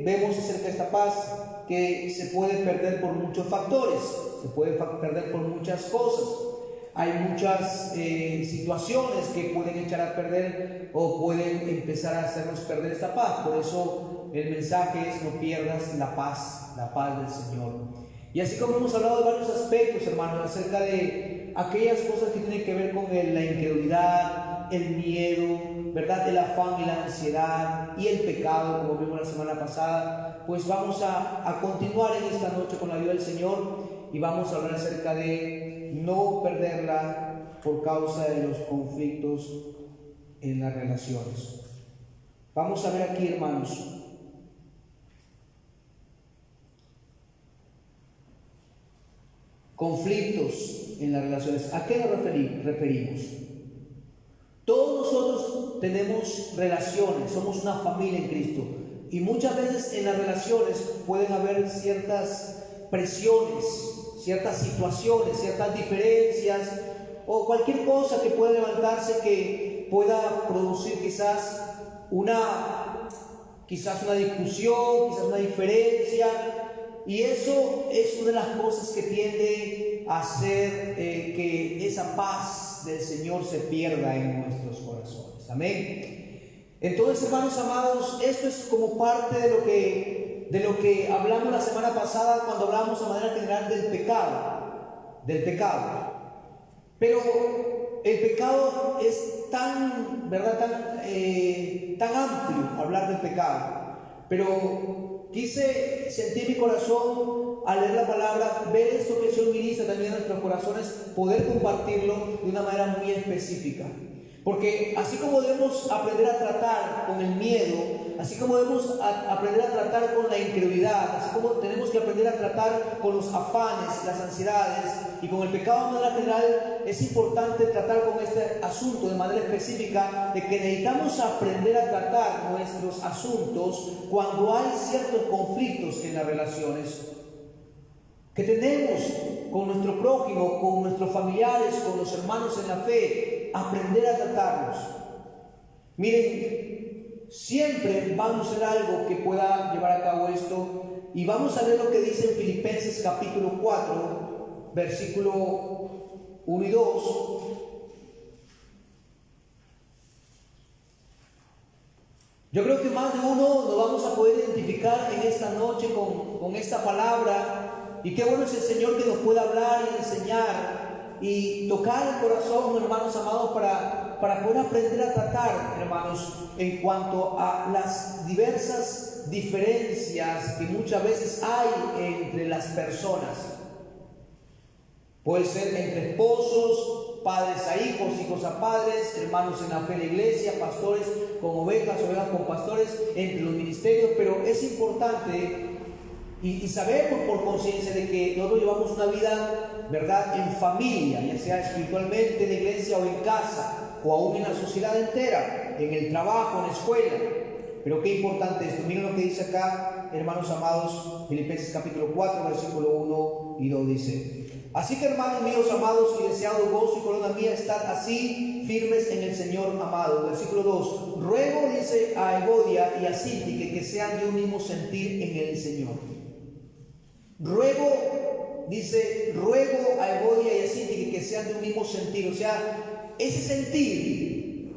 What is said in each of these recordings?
vemos acerca de esta paz que se puede perder por muchos factores, se puede perder por muchas cosas. Hay muchas situaciones que pueden echar a perder o pueden empezar a hacernos perder esta paz. Por eso el mensaje es: no pierdas la paz del Señor. Y así como hemos hablado de varios aspectos, hermanos, acerca de aquellas cosas que tienen que ver con la incredulidad, el miedo, ¿verdad?, el afán y la ansiedad y el pecado, como vimos la semana pasada, pues vamos a continuar en esta noche con la ayuda del Señor y vamos a hablar acerca de no perderla por causa de los conflictos en las relaciones. Vamos a ver aquí, hermanos, conflictos en las relaciones. ¿A qué nos referimos? Todos nosotros tenemos relaciones, somos una familia en Cristo, y muchas veces en las relaciones pueden haber ciertas presiones, ciertas situaciones, ciertas diferencias o cualquier cosa que pueda levantarse que pueda producir quizás una discusión, quizás una diferencia, y eso es una de las cosas que tiende a hacer que esa paz del Señor se pierda en nuestros corazones. Amén. Entonces, hermanos amados, esto es como parte de lo que hablamos la semana pasada cuando hablamos de manera general del pecado. Pero el pecado es tan amplio hablar del pecado. Pero quise sentir mi corazón al leer la palabra, ver esto que el Señor ministra también en nuestros corazones, poder compartirlo de una manera muy específica. Porque así como debemos aprender a tratar con el miedo, así como debemos aprender a tratar con la incredulidad, así como tenemos que aprender a tratar con los afanes, las ansiedades y con el pecado de manera general, es importante tratar con este asunto de manera específica, de que necesitamos aprender a tratar nuestros asuntos cuando hay ciertos conflictos en las relaciones que tenemos con nuestro prójimo, con nuestros familiares, con los hermanos en la fe. Aprender a tratarlos. Miren, siempre vamos a hacer algo que pueda llevar a cabo esto, y vamos a ver lo que dice en Filipenses capítulo 4, versículo 1 y 2. Yo creo que más de uno nos vamos a poder identificar en esta noche con esta palabra, y qué bueno es el Señor que nos pueda hablar y enseñar y tocar el corazón, hermanos amados, para poder aprender a tratar, hermanos, en cuanto a las diversas diferencias que muchas veces hay entre las personas. Puede ser entre esposos, padres a hijos, hijos a padres, hermanos en la fe de la iglesia, pastores con ovejas, ovejas con pastores, entre los ministerios. Pero es importante y sabemos por conciencia de que nosotros llevamos una vida, ¿verdad?, en familia, ya sea espiritualmente en la iglesia o en casa, o aún en la sociedad entera, en el trabajo, en la escuela. Pero qué importante esto. Miren lo que dice acá, hermanos amados, Filipenses capítulo 4, versículo 1 y 2 dice: así que, hermanos míos amados y deseados, gozo y corona mía, estad así firmes en el Señor amado. Versículo 2: ruego, dice, a Evodia y a Síntique que sean de un mismo sentir en el Señor. Ruego a Evodia y a Síntique que sean de un mismo sentir. O sea, ese sentir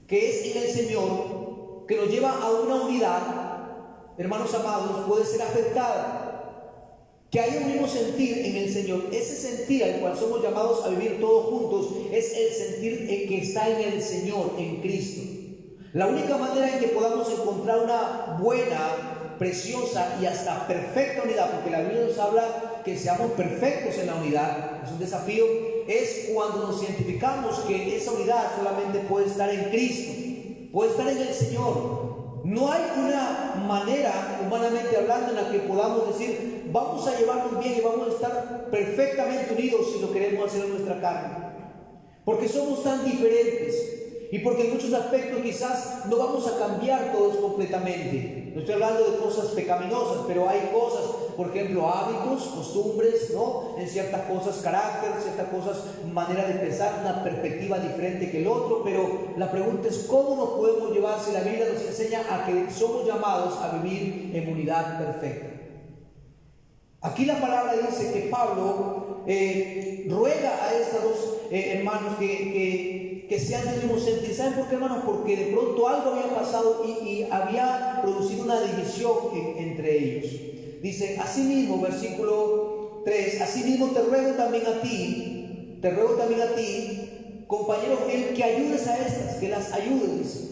que es en el Señor, que nos lleva a una unidad, hermanos amados, puede ser afectada. Que haya un mismo sentir en el Señor, ese sentir al cual somos llamados a vivir todos juntos, es el sentir que está en el Señor, en Cristo. La única manera en que podamos encontrar una buena, preciosa y hasta perfecta unidad, porque la Biblia nos habla que seamos perfectos en la unidad, es un desafío, es cuando nos identificamos que esa unidad solamente puede estar en Cristo, puede estar en el Señor. No hay una manera, humanamente hablando, en la que podamos decir vamos a llevarnos bien y vamos a estar perfectamente unidos si lo queremos hacer en nuestra carne, porque somos tan diferentes. Y porque en muchos aspectos quizás no vamos a cambiar todos completamente. No estoy hablando de cosas pecaminosas, pero hay cosas, por ejemplo, hábitos, costumbres, ¿no? En ciertas cosas, carácter, ciertas cosas, manera de pensar, una perspectiva diferente que el otro. Pero la pregunta es, ¿cómo nos podemos llevar si la Biblia nos enseña a que somos llamados a vivir en unidad perfecta? Aquí la palabra dice que Pablo ruega a estos dos hermanos que sean del mismo sentir. ¿Saben por qué, hermanos? Porque de pronto algo había pasado y había producido una división entre ellos. Dice, asimismo, versículo 3, asimismo te ruego también a ti, compañero fiel, que ayudes a estas, que las ayudes, dice.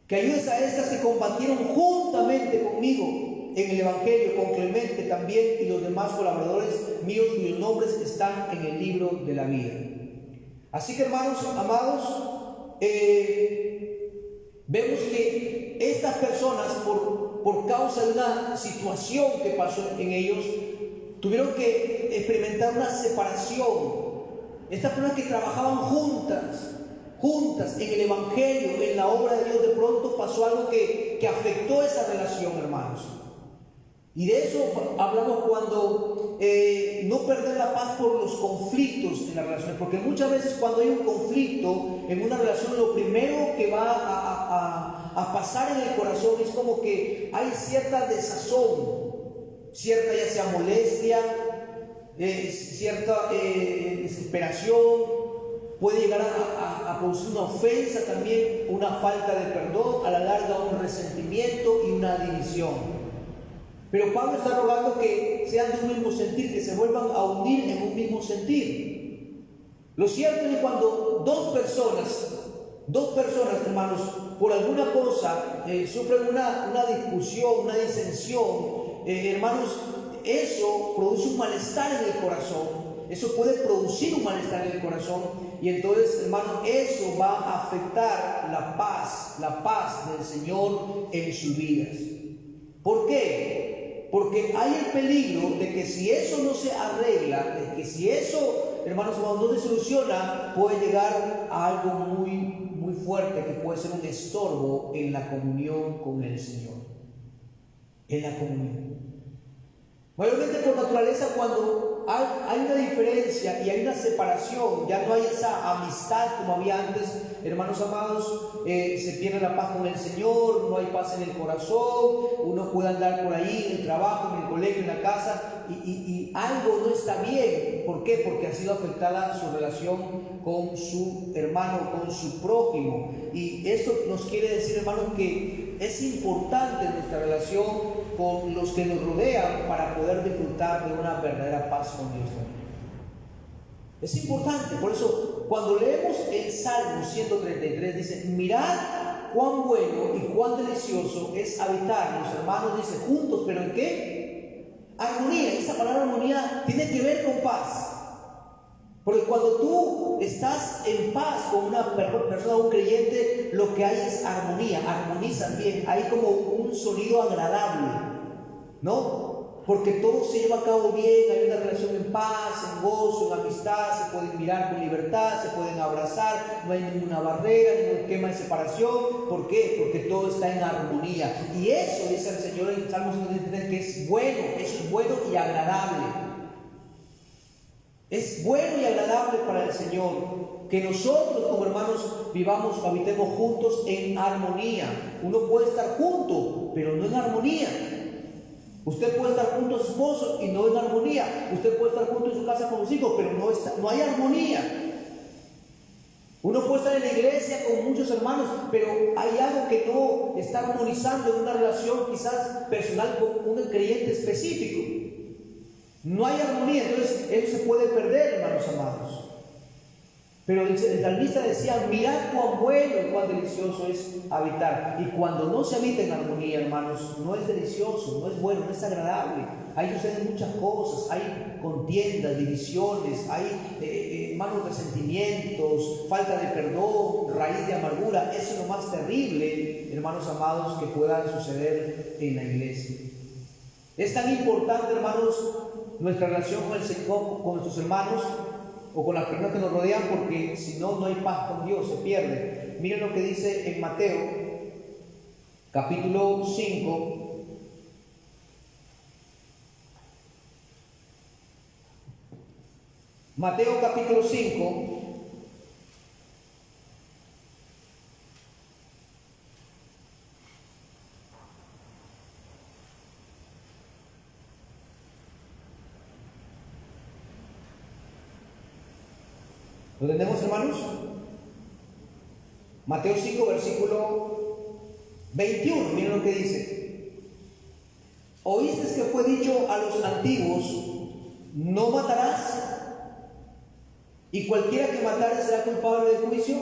Que ayudes a estas que combatieron juntamente conmigo en el Evangelio, con Clemente también y los demás colaboradores míos cuyos nombres están en el libro de la vida. Así que, hermanos amados, vemos que estas personas, por causa de una situación que pasó en ellos, tuvieron que experimentar una separación. Estas personas que trabajaban juntas en el Evangelio, en la obra de Dios, de pronto pasó algo que afectó esa relación, hermanos. Y de eso hablamos cuando no perder la paz por los conflictos en las relaciones, porque muchas veces cuando hay un conflicto en una relación, lo primero que va a pasar en el corazón es como que hay cierta desazón, cierta ya sea molestia, cierta desesperación, puede llegar a producir una ofensa también, una falta de perdón, a la larga un resentimiento y una división. Pero Pablo está rogando que sean de un mismo sentir, que se vuelvan a unir en un mismo sentir. Lo cierto es que cuando dos personas, hermanos, por alguna cosa sufren una discusión, una disensión, hermanos, eso produce un malestar en el corazón. Eso puede producir un malestar en el corazón. Y entonces, hermanos, eso va a afectar la paz del Señor en sus vidas. ¿Por qué? Porque hay el peligro de que si eso no se arregla, de que si eso, hermanos, no se soluciona, puede llegar a algo muy fuerte que puede ser un estorbo en la comunión con el Señor. En la comunión. Mayormente por naturaleza, cuando hay una diferencia y hay una separación, ya no hay esa amistad como había antes, hermanos amados, se pierde la paz con el Señor, no hay paz en el corazón, uno puede andar por ahí en el trabajo, en el colegio, en la casa y algo no está bien. ¿Por qué? Porque ha sido afectada su relación con su hermano, con su prójimo. Y esto nos quiere decir, hermanos, que es importante nuestra relación con los que nos rodean para poder disfrutar de una verdadera paz con Dios también. Es importante. Por eso, cuando leemos el Salmo 133, dice: mirad cuán bueno y cuán delicioso es habitar, los hermanos, dice, juntos, pero ¿en qué? Armonía. Esa palabra armonía tiene que ver con paz. Porque cuando tú estás en paz con una persona, un creyente, lo que hay es armonía, armonizan bien, hay como un sonido agradable, ¿no? Porque todo se lleva a cabo bien, hay una relación en paz, en gozo, en amistad, se pueden mirar con libertad, se pueden abrazar, no hay ninguna barrera, ningún esquema de separación. ¿Por qué? Porque todo está en armonía. Y eso dice el Señor en el Salmo 133, que es bueno, eso es bueno y agradable. Es bueno y agradable para el Señor que nosotros como hermanos vivamos, habitemos juntos en armonía. Uno puede estar junto, pero no en armonía. Usted puede estar junto a su esposo y no en armonía. Usted puede estar junto en su casa con sus hijos, pero no hay armonía. Uno puede estar en la iglesia con muchos hermanos, pero hay algo que no está armonizando en una relación quizás personal con un creyente específico. No hay armonía, entonces eso se puede perder, hermanos amados. Pero el salmista decía: mirad cuán bueno y cuán delicioso es habitar. Y cuando no se habita en armonía, hermanos, no es delicioso, no es bueno, no es agradable. Ahí suceden muchas cosas, hay contiendas, divisiones, hay hermanos, resentimientos, falta de perdón, raíz de amargura. Eso es lo más terrible, hermanos amados, que pueda suceder en la iglesia. Es tan importante, hermanos, nuestra relación con nuestros hermanos, o con las personas que nos rodean, porque si no, no hay paz con Dios, se pierde. Miren lo que dice en Mateo, capítulo 5. Mateo capítulo 5. ¿Lo tenemos, hermanos? Mateo 5, versículo 21, miren lo que dice. Oísteis que fue dicho a los antiguos, no matarás, y cualquiera que matare será culpable de juicio.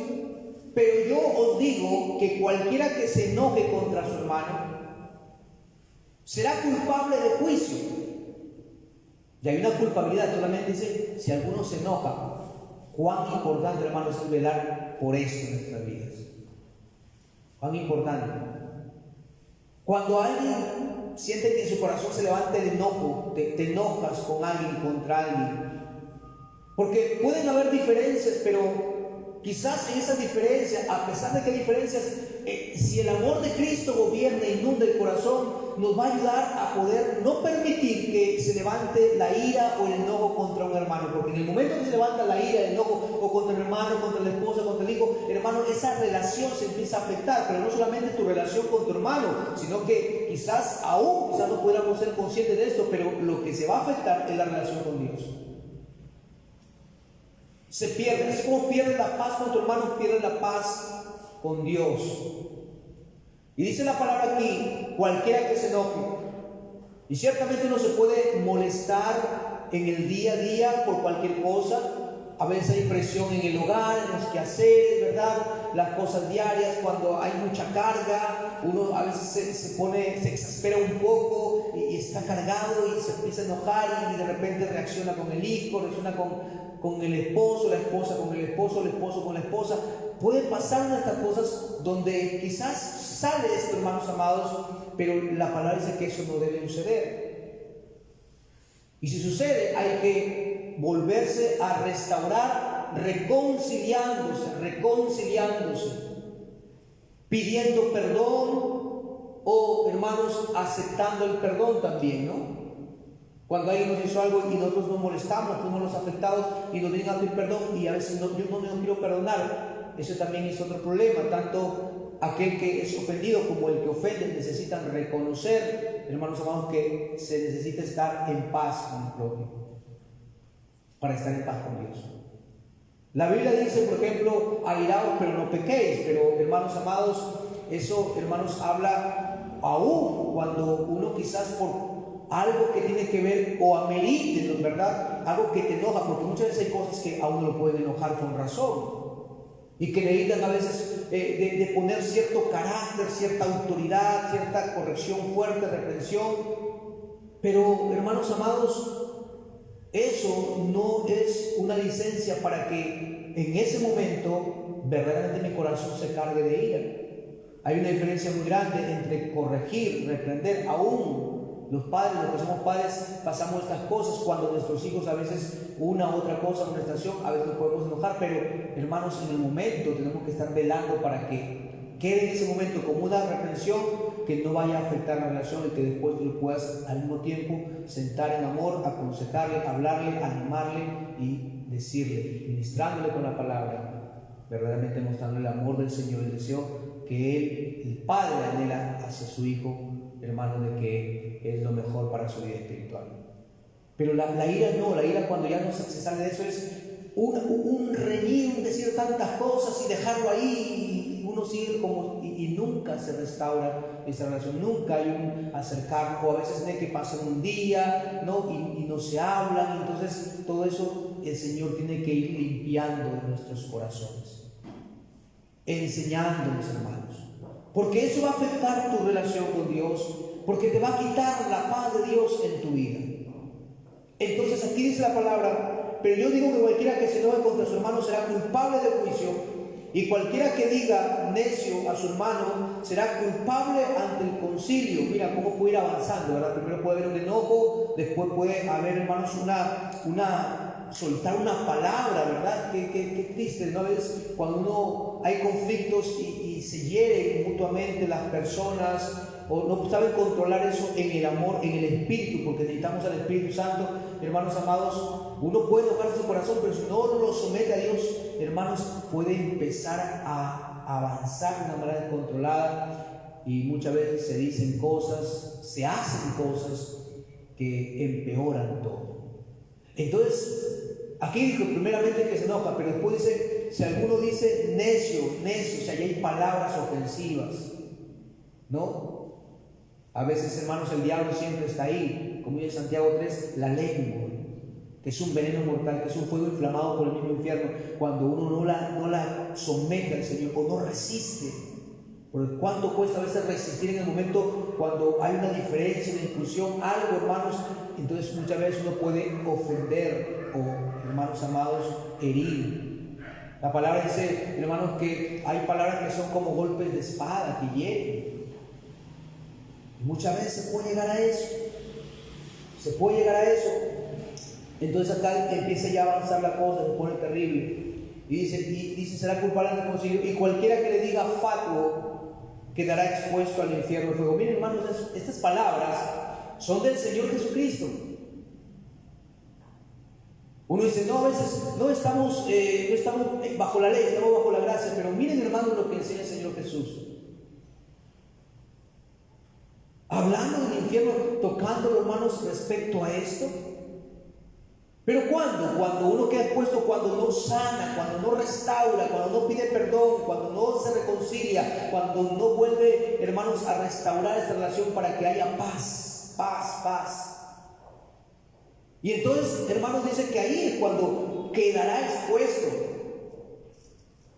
Pero yo os digo que cualquiera que se enoje contra su hermano será culpable de juicio. Y hay una culpabilidad, solamente dice, si alguno se enoja. Cuán importante, hermanos, es velar por esto en nuestras vidas. Cuán importante. Cuando alguien siente que en su corazón se levanta el enojo, te enojas con alguien, contra alguien. Porque pueden haber diferencias, pero quizás en esas diferencias, a pesar de que hay diferencias, si el amor de Cristo gobierna e inunda el corazón, nos va a ayudar a poder no permitir que se levante la ira o el enojo contra un hermano. Porque en el momento que se levanta la ira, el enojo, o contra el hermano, contra la esposa, contra el hijo, hermano, esa relación se empieza a afectar. Pero no solamente tu relación con tu hermano, sino que quizás no pudiéramos ser conscientes de esto, pero lo que se va a afectar es la relación con Dios. Se pierde, es como pierdes la paz con tu hermano, pierdes la paz con Dios. Y dice la palabra aquí, cualquiera que se enoje. Y ciertamente uno se puede molestar en el día a día por cualquier cosa. A veces hay presión en el hogar, en los quehaceres, ¿verdad? Las cosas diarias, cuando hay mucha carga, uno a veces se exaspera un poco y está cargado y se empieza a enojar y de repente reacciona con el hijo, reacciona con el esposo, la esposa con el esposo, el esposo con la esposa. Puede pasar una de estas cosas donde quizás sale esto, hermanos amados, pero la palabra dice que eso no debe suceder. Y si sucede, hay que volverse a restaurar, reconciliándose, pidiendo perdón o, hermanos, aceptando el perdón también, ¿no? Cuando alguien nos hizo algo y nosotros nos molestamos, fuimos los afectados y nos vienen a pedir perdón y a veces yo no quiero perdonar, eso también es otro problema. Tanto aquel que es ofendido como el que ofende necesitan reconocer, hermanos amados, que se necesita estar en paz con el prójimo para estar en paz con Dios. La Biblia dice, por ejemplo, airaos pero no pequéis, pero hermanos amados, eso, hermanos, habla aún cuando uno quizás por algo que tiene que ver o amerite, ¿verdad? Algo que te enoja, porque muchas veces hay cosas que a uno lo pueden enojar con razón y que necesitan a veces de poner cierto carácter, cierta autoridad, cierta corrección fuerte, reprensión. Pero, hermanos amados, eso no es una licencia para que en ese momento verdaderamente mi corazón se cargue de ira. Hay una diferencia muy grande entre corregir, reprender. Aún los padres, los que somos padres, pasamos estas cosas cuando nuestros hijos a veces una u otra cosa, una estación, a veces nos podemos enojar, pero hermanos, en el momento tenemos que estar velando para que quede en ese momento como una reprensión que no vaya a afectar la relación y que después tú lo puedas al mismo tiempo sentar en amor, aconsejarle, hablarle, animarle y decirle, ministrándole con la palabra, verdaderamente mostrando el amor del Señor, el deseo que Él, el Padre, anhela hacia su Hijo, hermano, de que es lo mejor para su vida espiritual. Pero la ira no, la ira cuando ya no se sale de eso es un reñir, un decir tantas cosas y dejarlo ahí y uno sigue como y nunca se restaura esa relación, nunca hay un acercarnos, o a veces tiene que pasar un día, ¿no? Y no se hablan, entonces todo eso el Señor tiene que ir limpiando de nuestros corazones, enseñándonos, hermanos, porque eso va a afectar tu relación con Dios, porque te va a quitar la paz de Dios en tu vida. Entonces aquí dice la palabra, pero yo digo que cualquiera que se enoje contra su hermano será culpable de juicio, y cualquiera que diga necio a su hermano será culpable ante el concilio. Mira cómo puede ir avanzando, ¿verdad? Primero puede haber un enojo, después puede haber, hermanos, una soltar una palabra, ¿verdad? Qué triste, ¿no? A veces cuando hay conflictos y se hieren mutuamente las personas, o no saben controlar eso en el amor, en el Espíritu, porque necesitamos al Espíritu Santo, hermanos amados. Uno puede enojar su corazón, pero si no lo somete a Dios, hermanos, puede empezar a avanzar de una manera descontrolada, y muchas veces se dicen cosas, se hacen cosas que empeoran todo. Entonces, aquí dijo primeramente que se enoja, pero después dice, si alguno dice necio, o sea, ya hay palabras ofensivas, ¿no? A veces, hermanos, el diablo siempre está ahí, como dice Santiago 3, la lengua, que es un veneno mortal, que es un fuego inflamado por el mismo infierno, cuando uno no la somete al Señor o no resiste. Porque cuánto cuesta a veces resistir en el momento cuando hay una diferencia, una discusión, algo, hermanos. Entonces muchas veces uno puede ofender o, hermanos amados, herir. La palabra dice, hermanos, que hay palabras que son como golpes de espada, que hieren. Y muchas veces se puede llegar a eso. Se puede llegar a eso. Entonces acá empieza ya a avanzar la cosa, se pone terrible. Y dice, será culpable ante el concilio, y cualquiera que le diga fatuo quedará expuesto al infierno de fuego. Miren, hermanos, estas palabras son del Señor Jesucristo. Uno dice, no, a veces no estamos bajo la ley, estamos bajo la gracia, pero miren, hermanos, lo que enseña el Señor Jesús. Hablando del infierno, tocándolo, hermanos, respecto a esto. Pero cuando uno queda expuesto, cuando no sana, cuando no restaura, cuando no pide perdón, cuando no se reconcilia, cuando no vuelve, hermanos, a restaurar esta relación para que haya paz. Y entonces, hermanos, dice que ahí es cuando quedará expuesto.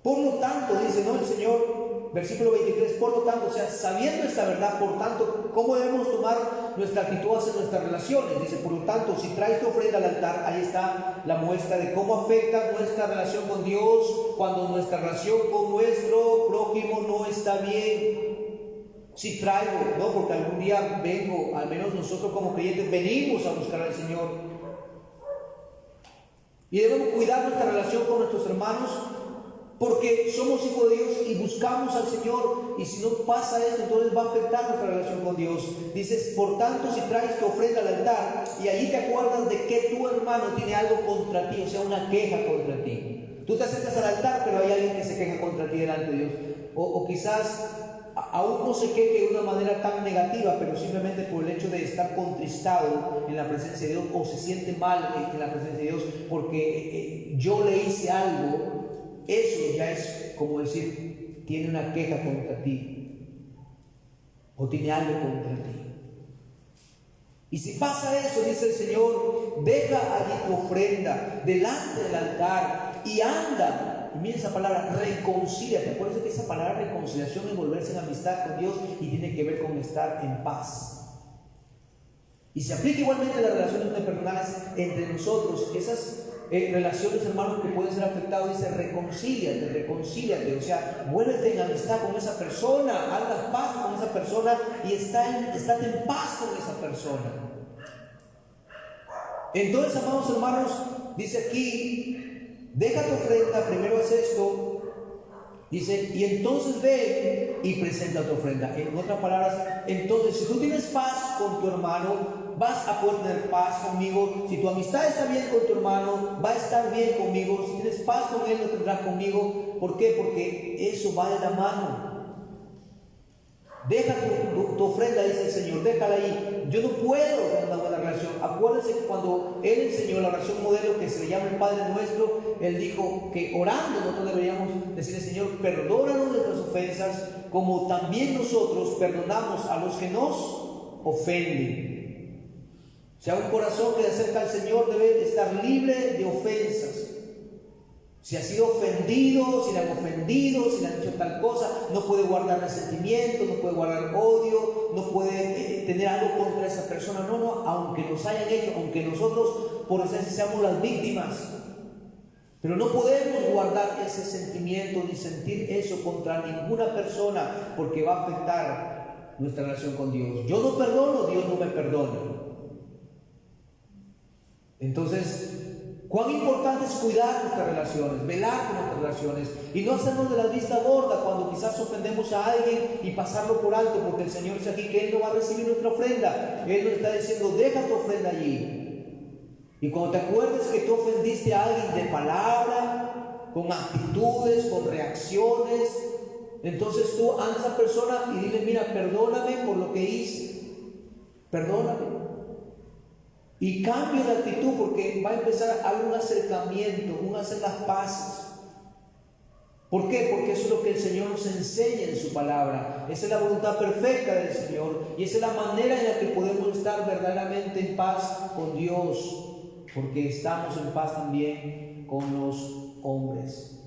Por lo tanto, dice, ¿no?, el Señor, versículo 23, por lo tanto, o sea, sabiendo esta verdad, por tanto, ¿cómo debemos tomar nuestra actitud hacia nuestras relaciones? Dice, por lo tanto, si traes tu ofrenda al altar, ahí está la muestra de cómo afecta nuestra relación con Dios cuando nuestra relación con nuestro prójimo no está bien. Si traigo, ¿no? Porque algún día vengo, al menos nosotros como creyentes venimos a buscar al Señor. Y debemos cuidar nuestra relación con nuestros hermanos, porque somos hijos de Dios y buscamos al Señor, y si no pasa esto, entonces va a afectar nuestra relación con Dios. Dices, por tanto, si traes tu ofrenda al altar y allí te acuerdas de que tu hermano tiene algo contra ti, o sea, una queja contra ti. Tú te acercas al altar, pero hay alguien que se queja contra ti delante de Dios. O quizás aún no se queje de una manera tan negativa, pero simplemente por el hecho de estar contristado en la presencia de Dios, o se siente mal en la presencia de Dios porque yo le hice algo. Eso ya es como decir, tiene una queja contra ti, o tiene algo contra ti. Y si pasa eso, dice el Señor, deja allí tu ofrenda delante del altar y anda. Y mira esa palabra, reconcíliate. Acuérdense que esa palabra reconciliación es volverse en amistad con Dios y tiene que ver con estar en paz. Y se aplica igualmente a las relaciones personales entre nosotros. Esas relaciones, hermanos, que pueden ser afectadas, dice, reconcíliate, o sea, vuélvete en amistad con esa persona, haz paz con esa persona y estate en paz con esa persona. Entonces, amados hermanos, dice aquí, deja tu ofrenda, primero haz esto, dice, y entonces ve y presenta tu ofrenda. En otras palabras, entonces, si tú tienes paz con tu hermano, vas a poder tener paz conmigo. Si tu amistad está bien con tu hermano, va a estar bien conmigo. Si tienes paz con él, lo tendrás conmigo. ¿Por qué? Porque eso va de la mano. Deja tu ofrenda, dice el Señor, déjala ahí. Yo no puedo tener una buena relación. Acuérdense que cuando Él enseñó la oración modelo que se le llama el Padre Nuestro, Él dijo que orando nosotros deberíamos decirle, Señor, perdónanos nuestras ofensas, como también nosotros perdonamos a los que nos ofenden. O sea, un corazón que se acerca al Señor debe estar libre de ofensas. Si ha sido ofendido, si le han ofendido, si le han hecho tal cosa, no puede guardar resentimiento, no puede guardar odio, no puede tener algo contra esa persona. No, aunque nos hayan hecho, aunque nosotros por eso seamos las víctimas. Pero no podemos guardar ese sentimiento ni sentir eso contra ninguna persona, porque va a afectar nuestra relación con Dios. Yo no perdono, Dios no me perdona. Entonces, Cuán importante es cuidar nuestras relaciones, velar por nuestras relaciones y no hacernos de la vista gorda cuando quizás ofendemos a alguien y pasarlo por alto, porque el Señor dice aquí que Él no va a recibir nuestra ofrenda. Él nos está diciendo, deja tu ofrenda allí. Y cuando te acuerdes que tú ofendiste a alguien de palabra, con actitudes, con reacciones, entonces tú anda a esa persona y dile, mira, perdóname por lo que hice, perdóname. Y cambio de actitud, porque va a empezar a haber un acercamiento, un hacer las paces. ¿Por qué? Porque eso es lo que el Señor nos enseña en su palabra. Esa es la voluntad perfecta del Señor. Y esa es la manera en la que podemos estar verdaderamente en paz con Dios. Porque estamos en paz también con los hombres.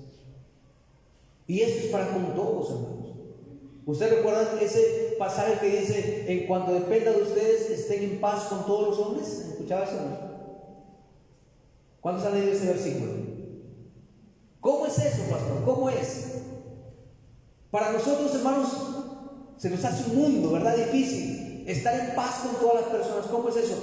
Y esto es para con todos, hermanos. ¿Ustedes recuerdan ese pasaje que dice, en cuanto dependa de ustedes, estén en paz con todos los hombres? ¿Escuchaba eso? ¿Cuántos han leído ese versículo? ¿Cómo es eso, pastor? ¿Cómo es? Para nosotros, hermanos, se nos hace un mundo, ¿verdad? Difícil estar en paz con todas las personas. ¿Cómo es eso?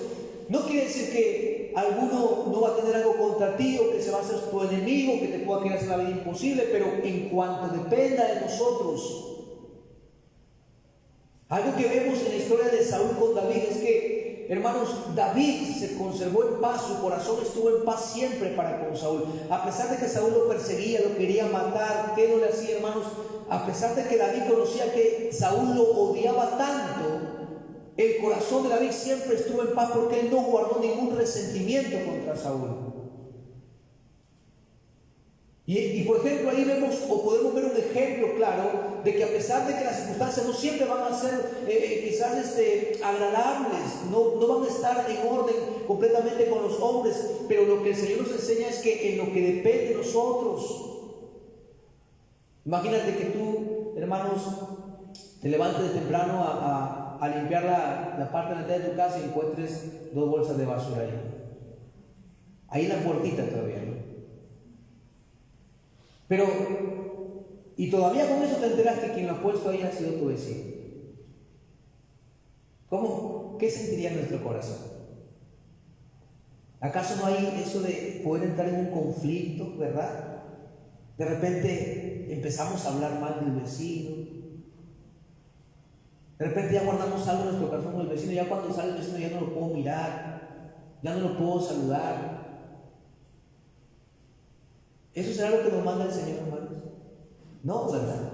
No quiere decir que alguno no va a tener algo contra ti o que se va a hacer tu enemigo, que te pueda querer hacer la vida imposible, pero en cuanto dependa de nosotros. Algo que vemos en la historia de Saúl con David es que, hermanos, David se conservó en paz, su corazón estuvo en paz siempre para con Saúl. A pesar de que Saúl lo perseguía, lo quería matar, ¿qué no le hacía, hermanos? A pesar de que David conocía que Saúl lo odiaba tanto, el corazón de David siempre estuvo en paz porque él no guardó ningún resentimiento contra Saúl. Y por ejemplo, ahí vemos o podemos ver un ejemplo claro de que a pesar de que las circunstancias no siempre van a ser quizás agradables, no van a estar en orden completamente con los hombres, pero lo que el Señor nos enseña es que en lo que depende de nosotros. Imagínate que tú, hermanos, te levantes de temprano a limpiar la parte delantera de tu casa y encuentres 2 bolsas de basura ahí en la puertita todavía, ¿no? Pero, y todavía con eso te enteras que quien lo ha puesto ahí ha sido tu vecino. ¿Cómo? ¿Qué sentiría nuestro corazón? ¿Acaso no hay eso de poder entrar en un conflicto, verdad? De repente empezamos a hablar mal del vecino. De repente ya guardamos algo en nuestro corazón con el vecino. Ya cuando sale el vecino ya no lo puedo mirar, ya no lo puedo saludar. ¿Eso será lo que nos manda el Señor, hermanos? No, ¿verdad?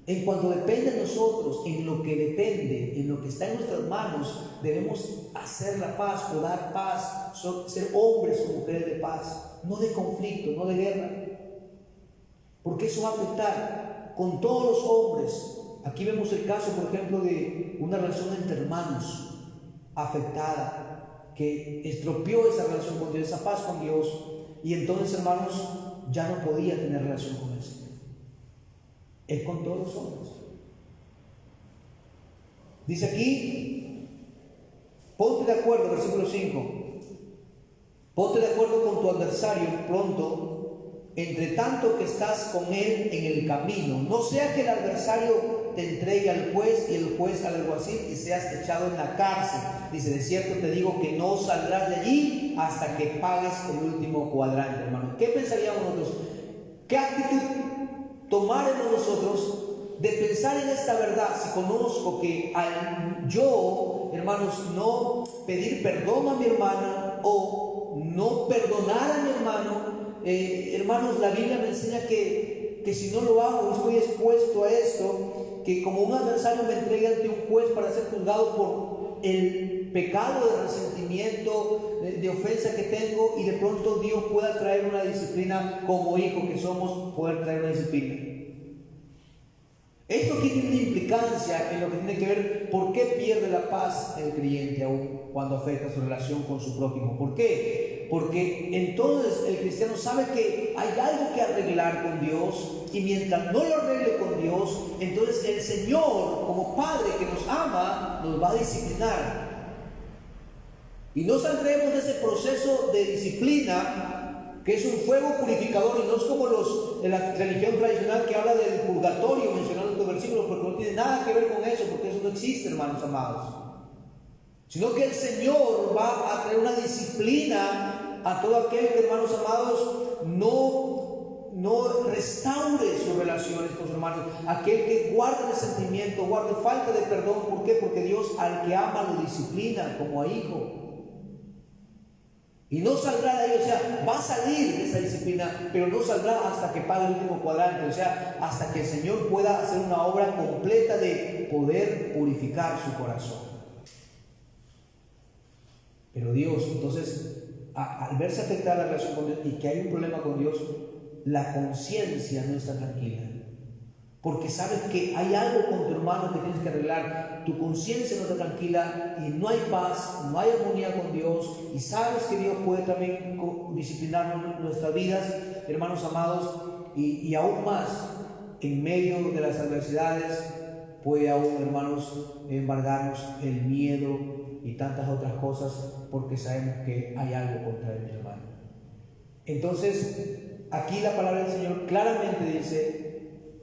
En cuanto depende de nosotros, en lo que depende, en lo que está en nuestras manos, debemos hacer la paz o dar paz, ser hombres o mujeres de paz, no de conflicto, no de guerra. Porque eso va a afectar con todos los hombres. Aquí vemos el caso, por ejemplo, de una relación entre hermanos afectada, que estropeó esa relación con Dios, esa paz con Dios, y entonces, hermanos, ya no podía tener relación con el Señor. Es con todos los hombres. Dice aquí, ponte de acuerdo, versículo 5, ponte de acuerdo con tu adversario pronto, entre tanto que estás con él en el camino, no sea que el adversario te entregue al juez y el juez al alguacil y seas echado en la cárcel. Dice, de cierto te digo que no saldrás de allí hasta que pagues el último cuadrante, hermano. ¿Qué pensaríamos nosotros? ¿Qué actitud tomaremos nosotros de pensar en esta verdad? Si conozco que al yo, hermanos, no pedir perdón a mi hermana o no perdonar a mi hermano, hermanos, la Biblia me enseña que si no lo hago, estoy expuesto a esto, que como un adversario me entregue ante un juez para ser juzgado por el pecado de resentimiento, de ofensa que tengo, y de pronto Dios pueda traer una disciplina como hijo que somos, poder traer una disciplina. Esto aquí tiene una implicancia en lo que tiene que ver por qué pierde la paz el creyente aún cuando afecta su relación con su prójimo. ¿Por qué? Porque entonces el cristiano sabe que hay algo que arreglar con Dios, y mientras no lo arregle con Dios, entonces el Señor, como Padre que nos ama, nos va a disciplinar. Y no saldremos de ese proceso de disciplina, que es un fuego purificador, y no es como los de la religión tradicional que habla del purgatorio, mencionando estos versículos, porque no tiene nada que ver con eso, porque eso no existe, hermanos amados. Sino que el Señor va a traer una disciplina a todo aquel que, hermanos amados, no restaure sus relaciones con sus hermanos, aquel que guarde resentimiento, guarde falta de perdón. ¿Por qué? Porque Dios al que ama lo disciplina como a hijo. Y no saldrá de ahí, o sea, va a salir de esa disciplina, pero no saldrá hasta que pague el último cuadrante, o sea, hasta que el Señor pueda hacer una obra completa de poder purificar su corazón. Pero Dios, entonces, al verse afectada la relación con Dios y que hay un problema con Dios, la conciencia no está tranquila. Porque sabes que hay algo con tu hermano que tienes que arreglar. Tu conciencia no está tranquila y no hay paz, no hay armonía con Dios. Y sabes que Dios puede también disciplinar nuestras vidas, hermanos amados. Y aún más, en medio de las adversidades, puede aún, hermanos, embargarnos el miedo y tantas otras cosas, porque sabemos que hay algo contra el hermano. Entonces, aquí la palabra del Señor claramente dice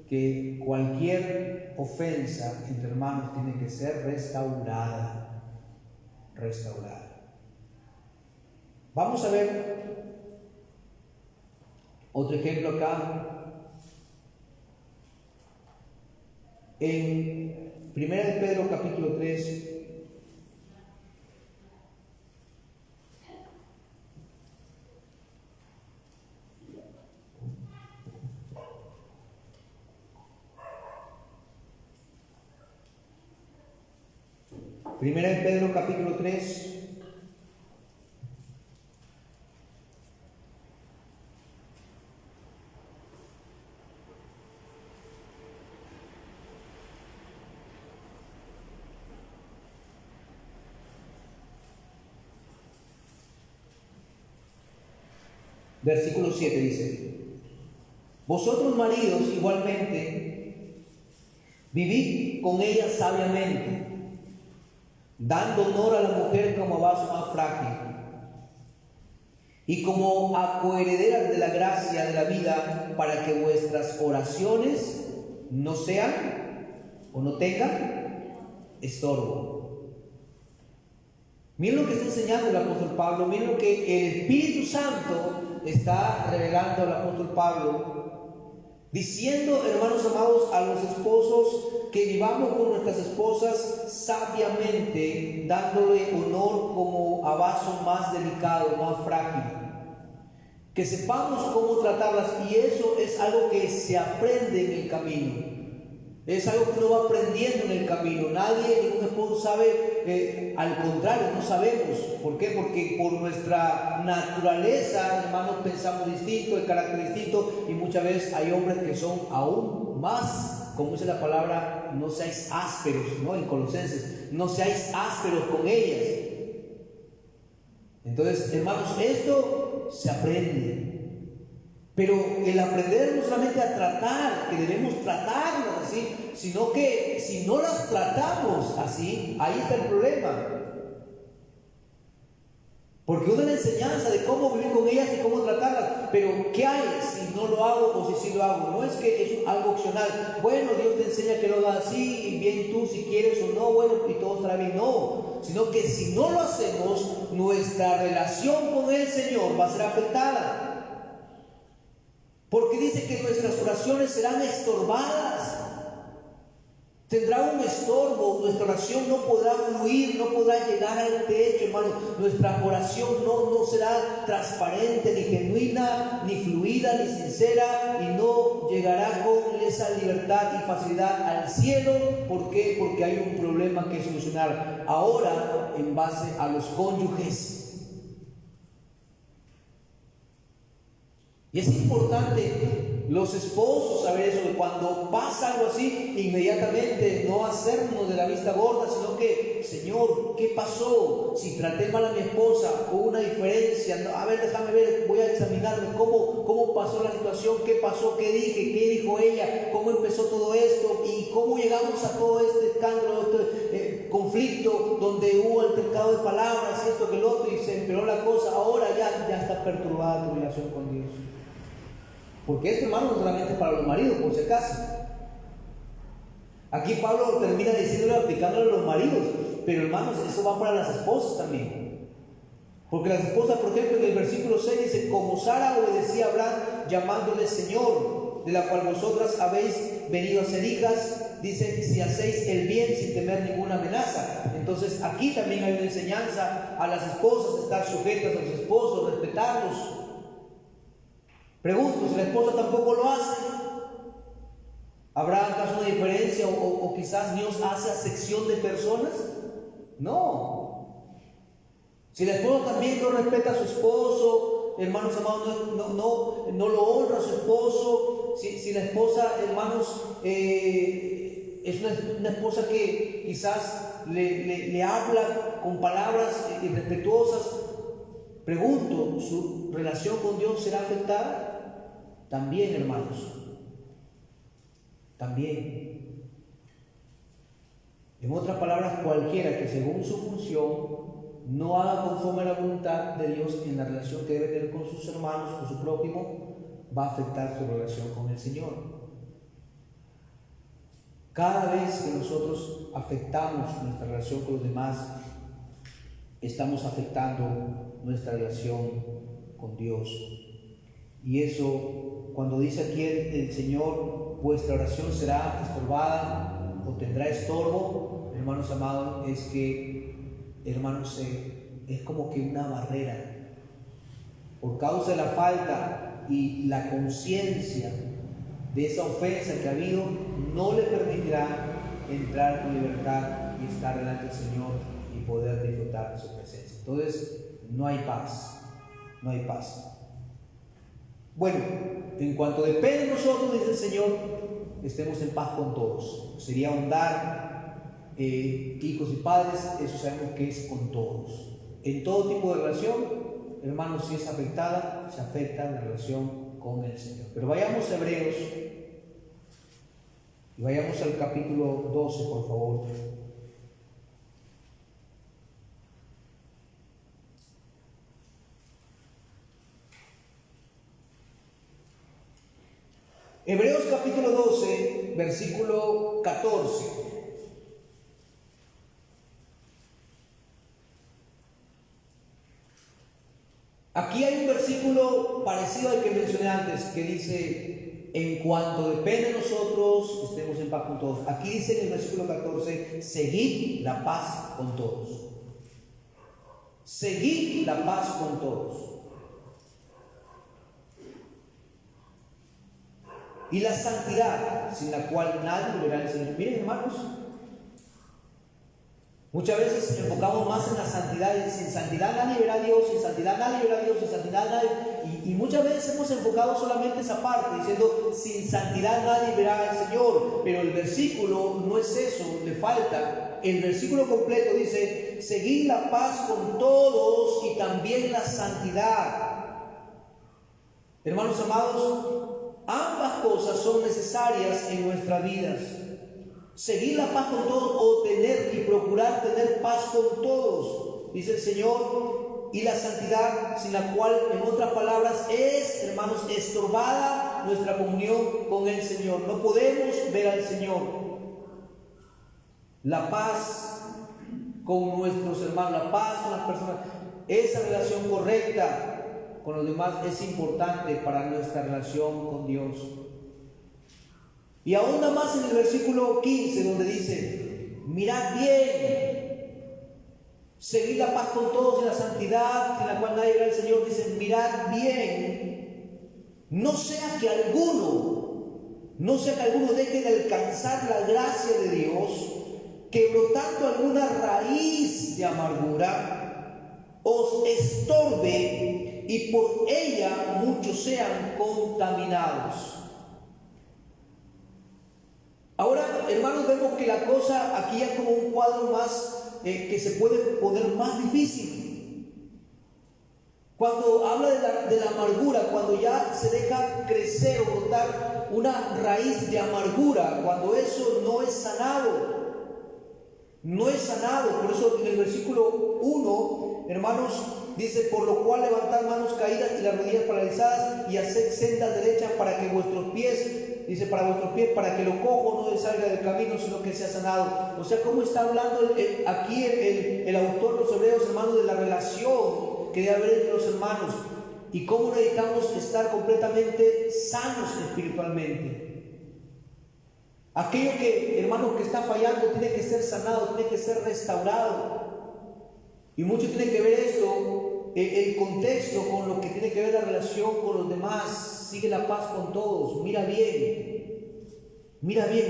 que cualquier ofensa entre hermanos tiene que ser restaurada. Vamos a ver otro ejemplo acá en 1 de Pedro capítulo 3. Primera de Pedro capítulo 3, versículo 7 dice: vosotros maridos igualmente vivid con ella sabiamente, dando honor a la mujer como vaso más frágil y como a coherederas de la gracia de la vida, para que vuestras oraciones no sean o no tengan estorbo. Miren lo que está enseñando el apóstol Pablo, miren lo que el Espíritu Santo está revelando al apóstol Pablo, diciendo, hermanos amados, a los esposos que vivamos con nuestras esposas sabiamente, dándole honor como a vaso más delicado, más frágil, que sepamos cómo tratarlas. Y eso es algo que se aprende en el camino, es algo que uno va aprendiendo en el camino. Nadie, ningún esposo sabe, al contrario, no sabemos. ¿Por qué? Porque por nuestra naturaleza, hermanos, pensamos distinto, el carácter distinto, y muchas veces hay hombres que son aún más, como dice la palabra, no seáis ásperos, ¿no? En Colosenses, no seáis ásperos con ellas. Entonces, hermanos, esto se aprende. Pero el aprender no solamente a tratar, que debemos tratarlas así, sino que si no las tratamos así, ahí está el problema. Porque una es la enseñanza de cómo vivir con ellas y cómo tratarlas. Pero ¿qué hay si no lo hago o si sí lo hago? No es que es algo opcional. Bueno, Dios te enseña que lo hagas así y bien tú si quieres o no, bueno, y todo estará bien. No, sino que si no lo hacemos, nuestra relación con el Señor va a ser afectada. Porque dice que nuestras oraciones serán estorbadas. Tendrá un estorbo, nuestra oración no podrá fluir, no podrá llegar al techo, hermano. Nuestra oración no será transparente, ni genuina, ni fluida, ni sincera, y no llegará con esa libertad y facilidad al cielo. ¿Por qué? Porque hay un problema que solucionar ahora en base a los cónyuges. Y es importante los esposos saber eso, que cuando pasa algo así, inmediatamente no hacernos de la vista gorda, sino que, Señor, ¿qué pasó? Si traté mal a mi esposa, hubo una diferencia, no, a ver, déjame ver, voy a examinarme cómo pasó la situación, qué pasó, qué dije, qué dijo ella, cómo empezó todo esto y cómo llegamos a todo este escándalo, este conflicto donde hubo altercado de palabras, esto que el otro, y se empeoró la cosa. Ahora ya está perturbada tu relación con Dios. Porque esto, hermano, no solamente es para los maridos, por si acaso. Aquí Pablo termina diciéndole, aplicándole a los maridos, pero hermanos, eso va para las esposas también. Porque las esposas, por ejemplo, en el versículo 6 dice, como Sara obedecía a Abraham llamándole Señor, de la cual vosotras habéis venido a ser hijas, dice, si hacéis el bien sin temer ninguna amenaza. Entonces aquí también hay una enseñanza a las esposas, estar sujetas a los esposos, respetarlos. Pregunto, si la esposa tampoco lo hace, ¿habrá acaso una diferencia o quizás Dios hace acepción de personas? No. Si la esposa también no respeta a su esposo, hermanos amados, no lo honra a su esposo, si la esposa, hermanos, es una esposa que quizás le habla con palabras irrespetuosas, pregunto, ¿su relación con Dios será afectada? También, hermanos, también. En otras palabras, cualquiera que según su función no haga conforme a la voluntad de Dios en la relación que debe tener con sus hermanos, con su prójimo, va a afectar su relación con el Señor. Cada vez que nosotros afectamos nuestra relación con los demás, estamos afectando nuestra relación con Dios. Y eso, cuando dice aquí el Señor, vuestra oración será estorbada o tendrá estorbo, hermanos amados, es que, hermanos, es como que una barrera. Por causa de la falta y la conciencia de esa ofensa que ha habido, no le permitirá entrar con libertad y estar delante del Señor y poder disfrutar de su presencia. Entonces, no hay paz, no hay paz. Bueno, en cuanto depende de nosotros, dice el Señor, estemos en paz con todos. Sería ahondar, hijos y padres, eso sabemos que es con todos. En todo tipo de relación, hermanos, si es afectada, se afecta la relación con el Señor. Pero vayamos a Hebreos y vayamos al capítulo 12, por favor. Hebreos capítulo 12, versículo 14. Aquí hay un versículo parecido al que mencioné antes, que dice, en cuanto depende de nosotros, estemos en paz con todos. Aquí dice en el versículo 14, seguid la paz con todos. Seguid la paz con todos. Y la santidad, sin la cual nadie verá al Señor. Miren, hermanos, muchas veces enfocamos más en la santidad, y sin santidad nadie verá a Dios, sin santidad nadie verá a Dios, sin santidad nadie. Y muchas veces hemos enfocado solamente esa parte, diciendo, sin santidad nadie verá al Señor. Pero el versículo no es eso, le falta. El versículo completo dice, seguid la paz con todos y también la santidad. Hermanos amados, ambas cosas son necesarias en nuestras vidas. Seguir la paz con todos o tener y procurar tener paz con todos, dice el Señor, y la santidad, sin la cual, en otras palabras, es, hermanos, estorbada nuestra comunión con el Señor. No podemos ver al Señor. La paz con nuestros hermanos, la paz con las personas, esa relación correcta con los demás es importante para nuestra relación con Dios. Y aún más en el versículo 15, donde dice, mirad bien, seguid la paz con todos y la santidad, sin la cual nadie verá al Señor, dice, mirad bien, no sea que alguno deje de alcanzar la gracia de Dios, que brotando alguna raíz de amargura, os estorbe y por ella muchos sean contaminados. Ahora, hermanos, vemos que la cosa aquí es como un cuadro más que se puede poner más difícil. Cuando habla de la amargura, cuando ya se deja crecer o brotar una raíz de amargura, cuando eso no es sanado. No es sanado. Por eso en el versículo 1, hermanos, dice, por lo cual levantad manos caídas y las rodillas paralizadas y haced sendas derechas para que vuestros pies, dice, para vuestros pies, para que lo cojo no salga del camino, sino que sea sanado. O sea, ¿cómo está hablando aquí el autor de los Hebreos, hermanos, de la relación que debe haber entre los hermanos y cómo necesitamos estar completamente sanos espiritualmente. Aquello que, hermano, que está fallando tiene que ser sanado, tiene que ser restaurado. Y mucho tiene que ver esto, el contexto, con lo que tiene que ver la relación con los demás. Sigue la paz con todos, mira bien,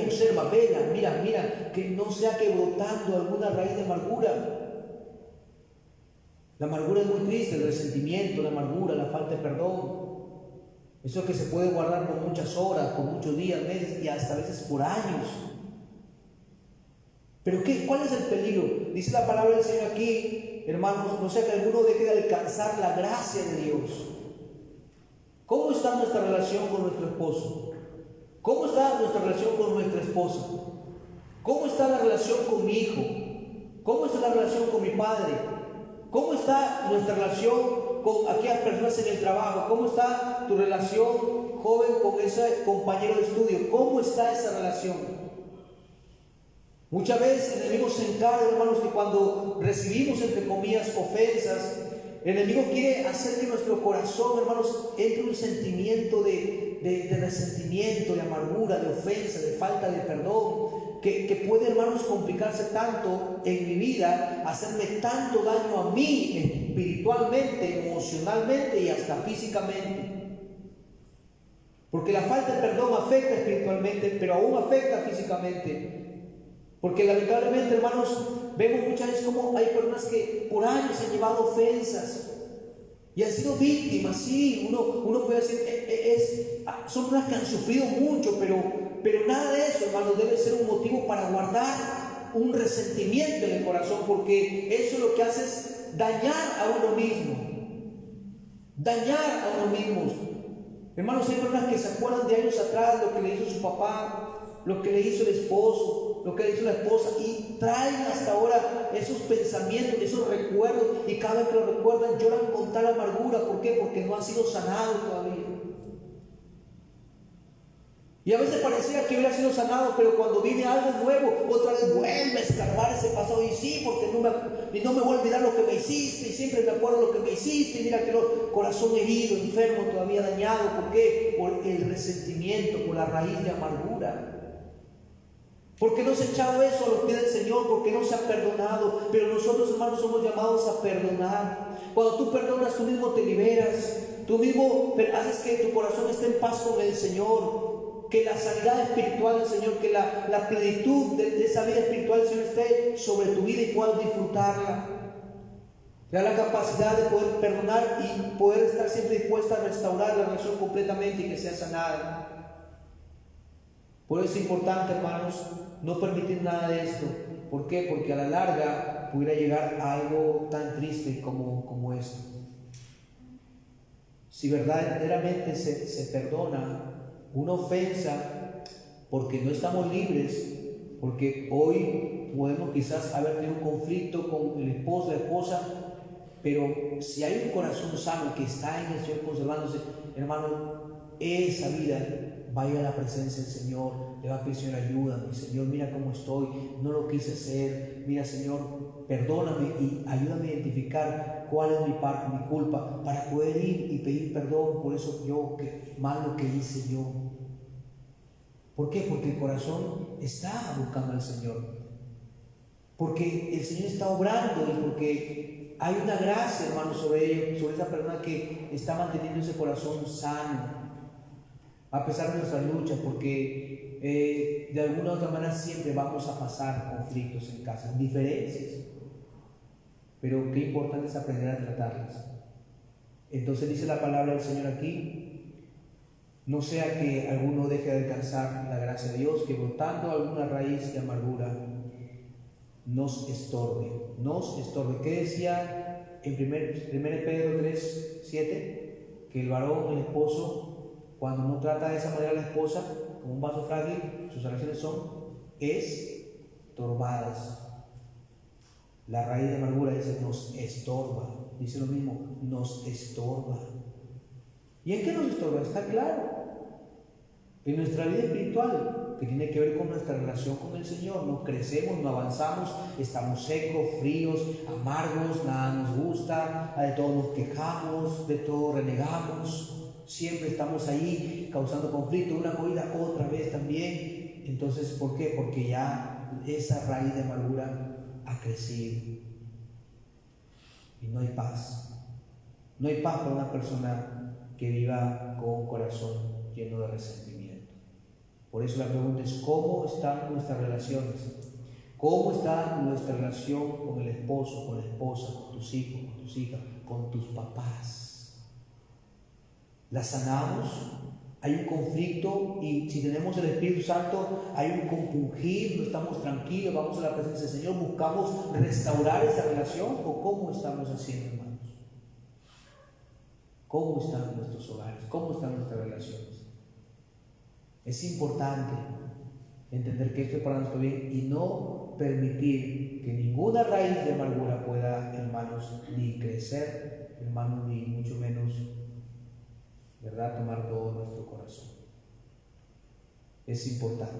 observa, vela, mira, que no sea que brotando alguna raíz de amargura. La amargura es muy triste, el resentimiento, la amargura, la falta de perdón. Eso que se puede guardar por muchas horas, por muchos días, meses y hasta a veces por años. Pero ¿cuál es el peligro? Dice la palabra del Señor aquí, hermanos, no sea que alguno deje de alcanzar la gracia de Dios. ¿Cómo está nuestra relación con nuestro esposo? ¿Cómo está nuestra relación con nuestra esposa? ¿Cómo está la relación con mi hijo? ¿Cómo está la relación con mi padre? ¿Cómo está nuestra relación con aquellas personas en el trabajo? ¿Cómo está tu relación, joven, con ese compañero de estudio? ¿Cómo está esa relación? Muchas veces el enemigo se encarga, hermanos, que cuando recibimos, entre comillas, ofensas, el enemigo quiere hacer que nuestro corazón, hermanos, entre un sentimiento de resentimiento, de amargura, de ofensa, de falta de perdón, que puede, hermanos, complicarse tanto en mi vida, hacerme tanto daño a mí espiritualmente, emocionalmente y hasta físicamente. Porque la falta de perdón afecta espiritualmente, pero aún afecta físicamente. Porque lamentablemente, hermanos, vemos muchas veces como hay personas que por años han llevado ofensas y han sido víctimas. Sí, uno puede decir, son personas que han sufrido mucho, pero nada de eso, hermanos, debe ser un motivo para guardar un resentimiento en el corazón, porque eso lo que hace es dañar a uno mismo. Dañar a uno mismo. Hermanos, hay personas que se acuerdan de años atrás lo que le hizo su papá, lo que le hizo el esposo, lo que le hizo la esposa, y traen hasta ahora esos pensamientos, esos recuerdos, y cada vez que lo recuerdan lloran con tal amargura. ¿Por qué? Porque no han sido sanados todavía. Y a veces parecía que hubiera sido sanado, pero cuando viene algo nuevo, otra vez vuelve a escarbar ese pasado. Y sí, porque no me voy a olvidar lo que me hiciste, y siempre me acuerdo lo que me hiciste. Y mira que corazón herido, enfermo, todavía dañado. ¿Por qué? Por el resentimiento, por la raíz de amargura. Porque no se ha echado eso a los pies del Señor, porque no se ha perdonado. Pero nosotros, hermanos, somos llamados a perdonar. Cuando tú perdonas, tú mismo te liberas. Tú mismo haces que tu corazón esté en paz con el Señor. Que la sanidad espiritual del Señor, que la plenitud de esa vida espiritual del Señor esté sobre tu vida y puedas disfrutarla. Te da la capacidad de poder perdonar y poder estar siempre dispuesta a restaurar la relación completamente y que sea sanada. Por eso es importante, hermanos, no permitir nada de esto. ¿Por qué? Porque a la larga pudiera llegar a algo tan triste como esto. Si verdaderamente se perdona una ofensa, porque no estamos libres, porque hoy podemos quizás haber tenido un conflicto con el esposo, la esposa, pero si hay un corazón sano que está en el Señor conservándose, hermano, esa vida va a ir a la presencia del Señor, le va a pedir: Señor, ayúdame, Señor, mira cómo estoy, no lo quise hacer, mira, Señor, perdóname y ayúdame a identificar cuál es mi parte, mi culpa, para poder ir y pedir perdón por eso malo que hice yo. ¿Por qué? Porque el corazón está buscando al Señor, porque el Señor está obrando y porque hay una gracia, hermano, sobre esa persona que está manteniendo ese corazón sano a pesar de nuestras luchas, porque de alguna u otra manera siempre vamos a pasar conflictos en casa, diferencias, pero qué importante es aprender a tratarlas. Entonces dice la palabra del Señor aquí: no sea que alguno deje de alcanzar la gracia de Dios, que brotando alguna raíz de amargura nos estorbe. ¿Qué decía en 1 Pedro 3:7? Que el varón, el esposo, cuando no trata de esa manera a la esposa como un vaso frágil, sus relaciones son estorbadas. La raíz de amargura dice nos estorba. Dice lo mismo, nos estorba. ¿Y en qué nos estorba? Está claro. en nuestra vida espiritual, que tiene que ver con nuestra relación con el Señor. No crecemos, no avanzamos, estamos secos, fríos, amargos, nada nos gusta, de todo nos quejamos, de todo renegamos, siempre estamos ahí causando conflicto, una comida otra vez también. Entonces, ¿por qué? Porque ya esa raíz de amargura ha crecido y no hay paz. No hay paz para una persona que viva con un corazón lleno de resentimiento. Por eso la pregunta es: ¿cómo están nuestras relaciones? ¿Cómo está nuestra relación con el esposo, con la esposa, con tus hijos, con tus hijas, con tus papás? ¿La sanamos? Hay un conflicto, y si tenemos el Espíritu Santo hay un compungir, no estamos tranquilos, vamos a la presencia del Señor, buscamos restaurar esa relación. ¿O cómo estamos haciendo, hermanos? ¿Cómo están nuestros hogares? ¿Cómo están nuestras relaciones? Es importante entender que esto es para nuestro bien y no permitir que ninguna raíz de amargura pueda, hermanos, ni crecer, hermanos, ni mucho menos, ¿verdad?, tomar todo nuestro corazón. Es importante.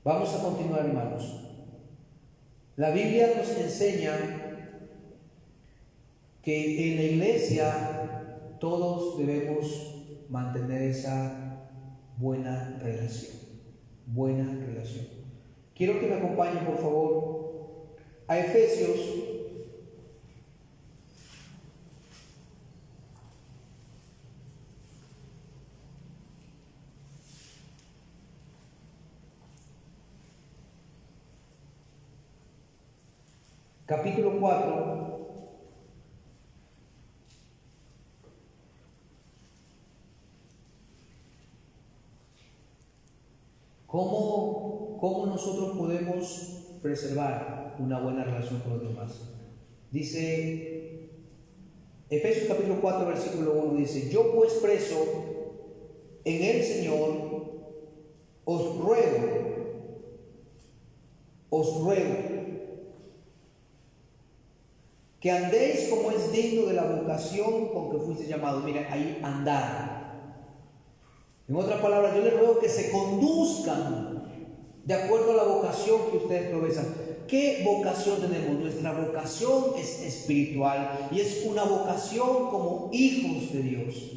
Vamos a continuar, hermanos. La Biblia nos enseña que en la iglesia todos debemos mantener esa buena relación. Buena relación. Quiero que me acompañen, por favor, a Efesios capítulo 4. ¿Cómo nosotros podemos preservar una buena relación con los demás? Dice Efesios capítulo 4, versículo 1, dice: yo pues preso en el Señor os ruego que andéis como es digno de la vocación con que fuiste llamados. Mira, ahí andar. En otras palabras, yo les ruego que se conduzcan de acuerdo a la vocación que ustedes profesan. ¿Qué vocación tenemos? Nuestra vocación es espiritual y es una vocación como hijos de Dios.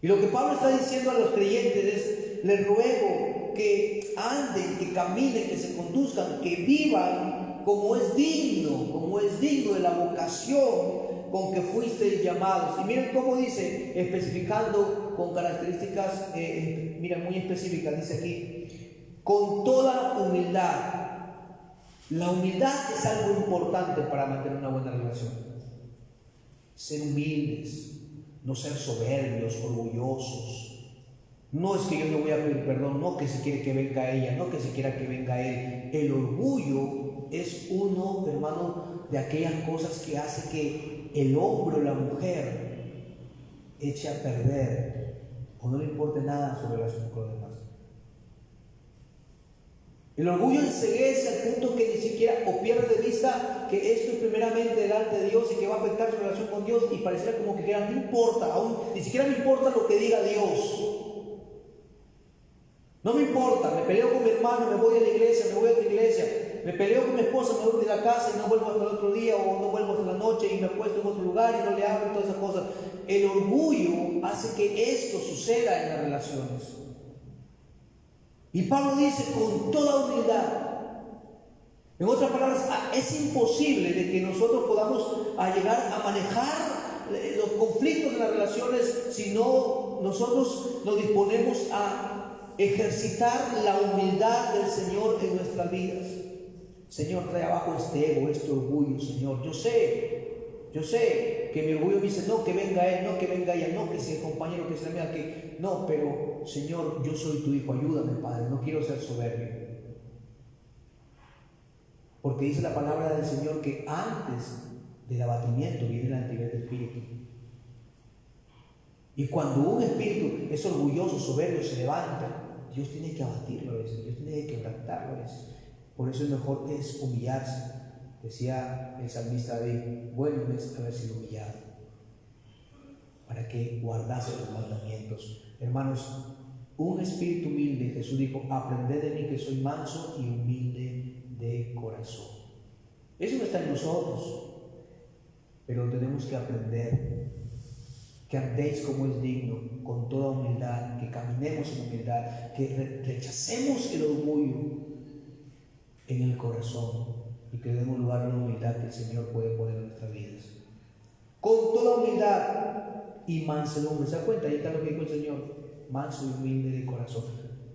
Y lo que Pablo está diciendo a los creyentes es: les ruego que anden, que caminen, que se conduzcan, que vivan como es digno de la vocación con que fuisteis llamados. Y miren cómo dice, especificando con características muy específicas, dice aquí: con toda humildad. La humildad es algo importante para mantener una buena relación. Ser humildes, no ser soberbios, orgullosos. No es que yo le voy a pedir perdón, no que si quiere que venga ella, no que si quiera que venga él. El orgullo es uno, hermano, de aquellas cosas que hace que el hombre o la mujer eche a perder o no le importe nada su relación con los demás. El orgullo enceguece al punto que ni siquiera o pierde de vista que esto es primeramente delante de Dios y que va a afectar su relación con Dios, y pareciera como que no importa, aún ni siquiera me importa lo que diga Dios. No me importa, me peleo con mi hermano, me voy a la iglesia, me voy a otra iglesia, me peleo con mi esposa, me voy a la casa y no vuelvo hasta el otro día, o no vuelvo hasta la noche y me acuesto en otro lugar y no le hablo y todas esas cosas. El orgullo hace que esto suceda en las relaciones. Y Pablo dice: con toda humildad. En otras palabras, es imposible de que nosotros podamos llegar a manejar los conflictos de las relaciones si no nosotros nos disponemos a ejercitar la humildad del Señor en nuestras vidas. Señor, trae abajo este ego, este orgullo, Señor. Yo sé que mi orgullo me dice: no, que venga él, no, que venga ella, no, que sea el compañero, que sea la mía, que no, pero Señor, yo soy tu hijo, ayúdame, Padre, no quiero ser soberbio. Porque dice la palabra del Señor que antes del abatimiento viene la altivez de espíritu. Y cuando un espíritu es orgulloso, soberbio, se levanta, Dios tiene que abatirlo a veces, Dios tiene que quebrantarlo a veces. Por eso es mejor humillarse. Decía el salmista David: bueno es haber sido humillado, para que guardase los mandamientos. Hermanos, un espíritu humilde, Jesús dijo, aprended de mí que soy manso y humilde de corazón. Eso no está en nosotros, pero tenemos que aprender que andéis como es digno, con toda humildad, que caminemos en humildad, que rechacemos el orgullo en el corazón y que demos lugar a la humildad que el Señor puede poner en nuestras vidas. Con toda humildad y mansedumbre. ¿Se da cuenta? Ahí está lo que dijo el Señor. Manso y humilde de corazón.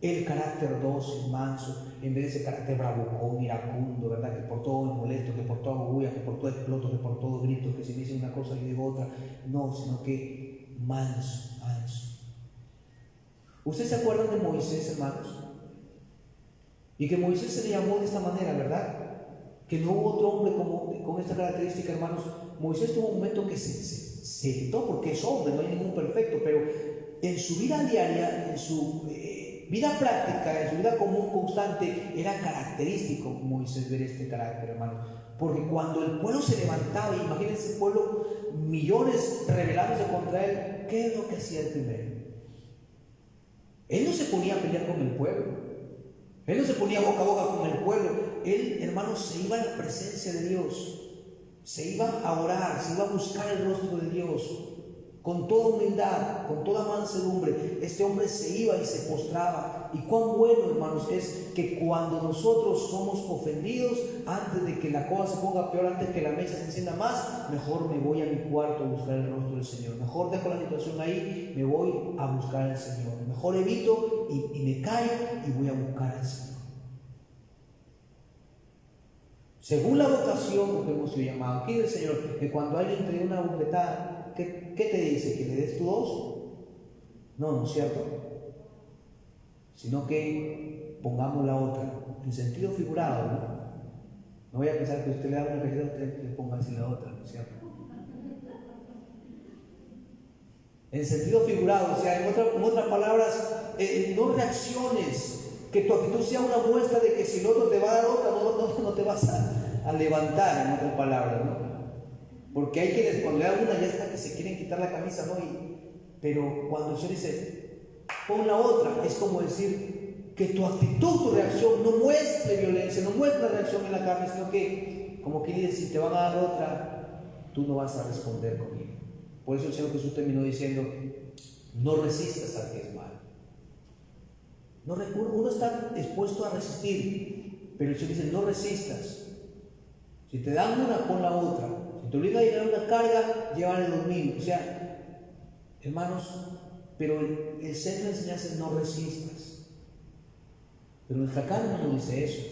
El carácter dócil, manso, en vez de ese carácter bravucón, iracundo, ¿verdad? Que por todo me molesto, que por todo bulla, que por todo exploto, que por todo grito, que si me dicen una cosa yo digo otra. No, sino que manso, manso. ¿Ustedes se acuerdan de Moisés, hermanos? Y que Moisés se le llamó de esta manera, ¿verdad? Que no hubo otro hombre con esta característica, hermanos. Moisés tuvo un momento que se quitó porque es hombre, no hay ningún perfecto, pero en su vida diaria, en su vida práctica, en su vida común constante, era característico Moisés ver este carácter, hermano. Porque cuando el pueblo se levantaba, imagínense el pueblo, millones rebelándose contra él, ¿qué es lo que hacía el primero? Él no se ponía a pelear con el pueblo. Él no se ponía boca a boca con el pueblo. Él, hermanos, se iba a la presencia de Dios. Se iba a orar, se iba a buscar el rostro de Dios. Con toda humildad, con toda mansedumbre, este hombre se iba y se postraba. Y cuán bueno, hermanos, es que cuando nosotros somos ofendidos, antes de que la cosa se ponga peor, antes de que la mecha se encienda más, mejor me voy a mi cuarto a buscar el rostro del Señor. Mejor dejo la situación ahí, me voy a buscar al Señor. Mejor evito y me callo y voy a buscar al Señor. Según la vocación que hemos sido llamados, aquí el Señor, que cuando alguien te dé una bofetada, ¿qué te dice? ¿Que le des tu dos? No, no es cierto. Sino que pongamos la otra, en sentido figurado, ¿no? No voy a pensar que usted le da una cajita, usted le ponga así la otra, ¿no es cierto? En sentido figurado, o sea, en otras palabras, no reacciones. Que tu actitud sea una muestra de que si el otro te va a dar otra, no te vas a levantar, en otras palabras, ¿no? Porque hay quienes cuando le dan una ya está que se quieren quitar la camisa, ¿no? Pero cuando el Señor dice, pon la otra, es como decir que tu actitud, tu reacción no muestre violencia, no muestre reacción en la carne, sino que, como que dice, si te van a dar otra, tú no vas a responder conmigo. Por eso el Señor Jesús terminó diciendo, no resistas al que es malo. Uno está dispuesto a resistir, pero el Señor dice, no resistas. Si te dan una, pon la otra. Si te obligan a llevar una carga, llévale 2000. O sea, hermanos, pero el centro de enseñanza es no resistas. Pero nuestra carne no dice eso.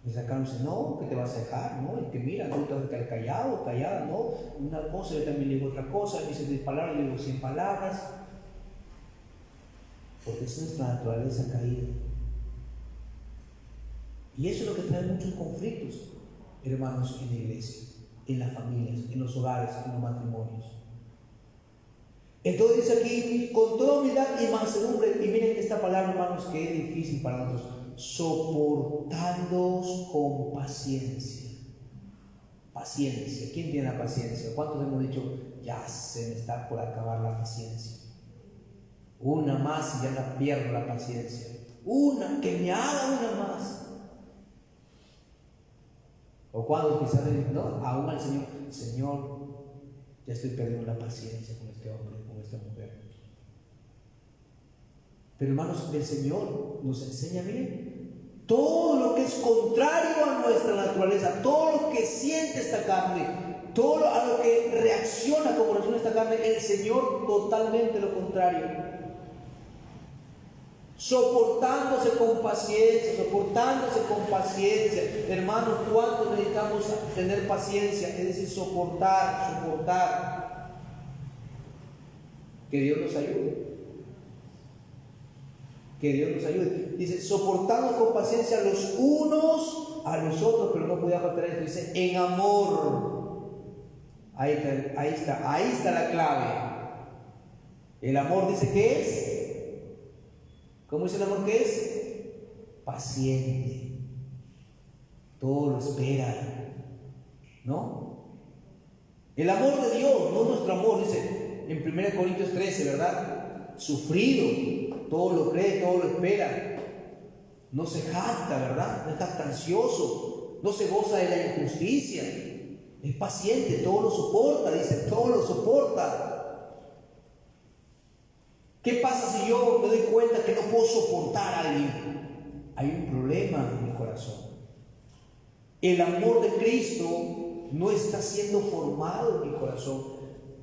Nuestra carne dice, no, que te vas a dejar, no, y que mira, no te vas a quedar callado, callada, no, una cosa, yo también le digo otra cosa, dice 10 palabras, yo digo 100 palabras. Porque es nuestra naturaleza caída. Y eso es lo que trae muchos conflictos, hermanos, en la iglesia, en las familias, en los hogares, en los matrimonios. Entonces dice aquí, con toda humildad y mansedumbre, y miren esta palabra, hermanos, que es difícil para nosotros, soportándoos con paciencia. Paciencia. ¿Quién tiene la paciencia? ¿Cuántos hemos dicho, ya se me está por acabar la paciencia? Una más y ya la pierdo la paciencia. Una, que me haga una más. O cuando quizás no, aún al Señor, Señor, ya estoy perdiendo la paciencia con este hombre, con esta mujer. Pero hermanos, el Señor nos enseña bien todo lo que es contrario a nuestra naturaleza, todo lo que siente esta carne, todo a lo que reacciona como reacciona esta carne, el Señor totalmente lo contrario. Soportándose con paciencia. Hermanos, ¿cuánto necesitamos tener paciencia? Es decir, soportar. Que Dios nos ayude. Dice, soportando con paciencia los unos a los otros, pero no podía faltar esto. Dice, en amor. Ahí está la clave. El amor dice que es. ¿Cómo dice el amor que es? Paciente. Todo lo espera. ¿No? El amor de Dios, no nuestro amor. Dice, en 1 Corintios 13, ¿verdad? Sufrido, todo lo cree, todo lo espera. No se jacta, ¿verdad? No es jactancioso, no se goza de la injusticia. Es paciente, todo lo soporta, dice, todo lo soporta. ¿Qué pasa si yo me doy cuenta que no puedo soportar a alguien? Hay un problema en mi corazón. El amor de Cristo no está siendo formado en mi corazón.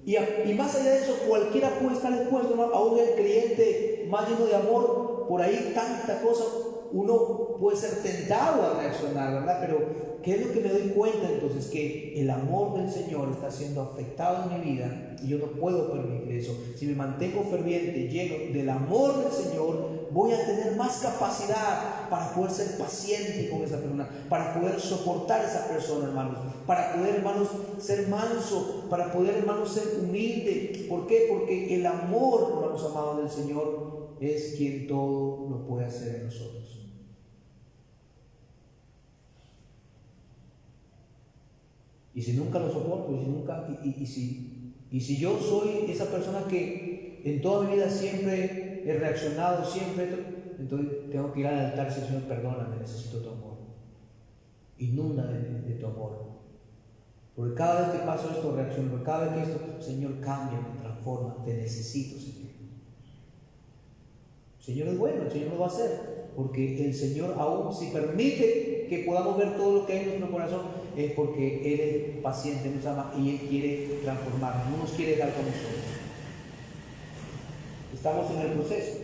Y más allá de eso, cualquiera puede estar expuesto, ¿no? Aún el creyente más lleno de amor, por ahí tanta cosa, uno puede ser tentado a reaccionar, ¿verdad? Pero ¿qué es lo que me doy cuenta entonces? Que el amor del Señor está siendo afectado en mi vida y yo no puedo permitir eso. Si me mantengo ferviente, lleno del amor del Señor, voy a tener más capacidad para poder ser paciente con esa persona, para poder soportar a esa persona, hermanos, para poder, hermanos, ser manso, para poder, hermanos, ser humilde. ¿Por qué? Porque el amor, hermanos amados del Señor, es quien todo lo puede hacer en nosotros. Y si nunca lo soporto, y si yo soy esa persona que en toda mi vida siempre he reaccionado, entonces tengo que ir al altar y decir: Señor, perdóname, necesito tu amor. Inúndame de tu amor. Porque cada vez que paso esto, reacciono. Porque cada vez que esto, Señor, cambia, me transforma. Te necesito, Señor. El Señor es bueno, el Señor lo va a hacer. Porque el Señor, aún si permite que podamos ver todo lo que hay en nuestro corazón, es porque Él es paciente, nos ama y Él quiere transformarnos, no nos quiere dejar como nosotros. Estamos en el proceso.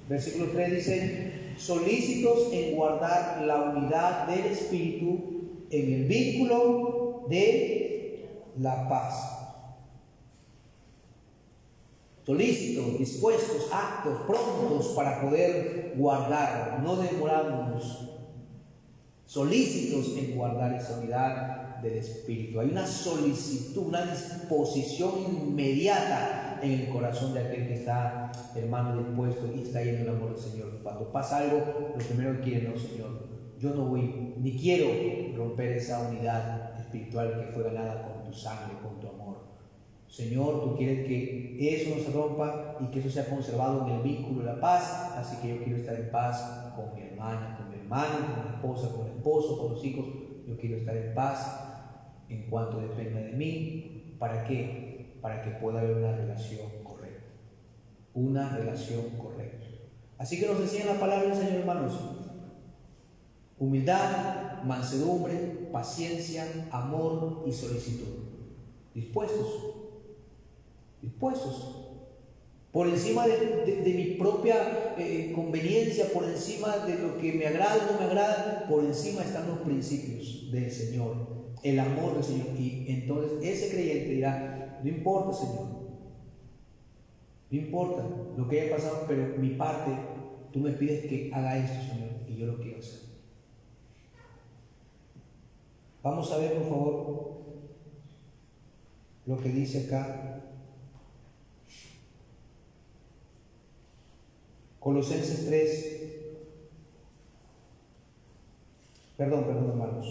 Versículo 3 dice: solícitos en guardar la unidad del Espíritu en el vínculo de la paz. Solícitos, dispuestos, aptos, prontos para poder guardar, no demorarnos. Solícitos en guardar esa unidad del Espíritu. Hay una solicitud, una disposición inmediata en el corazón de aquel que está, hermano, dispuesto y está lleno del amor del Señor. Cuando pasa algo, lo primero que quiere: no, Señor, yo no voy, ni quiero romper esa unidad espiritual que fue ganada con tu sangre, con tu amor. Señor, tú quieres que eso no se rompa y que eso sea conservado en el vínculo de la paz, así que yo quiero estar en paz con mi hermana, con mi hermano, con mi esposa, con el esposo, con los hijos. Yo quiero estar en paz en cuanto dependa de mí. ¿Para qué? Para que pueda haber una relación correcta. Una relación correcta. Así que nos enseña la palabra del Señor, hermanos: humildad, mansedumbre, paciencia, amor y solicitud. Dispuestos. Por encima de mi propia conveniencia, por encima de lo que me agrada o no me agrada, por encima están los principios del Señor, el amor del Señor. Y entonces ese creyente dirá: no importa, Señor, no importa lo que haya pasado, pero mi parte, tú me pides que haga esto, Señor, y yo lo quiero hacer. Vamos a ver, por favor, lo que dice acá Colosenses 3, perdón, hermanos.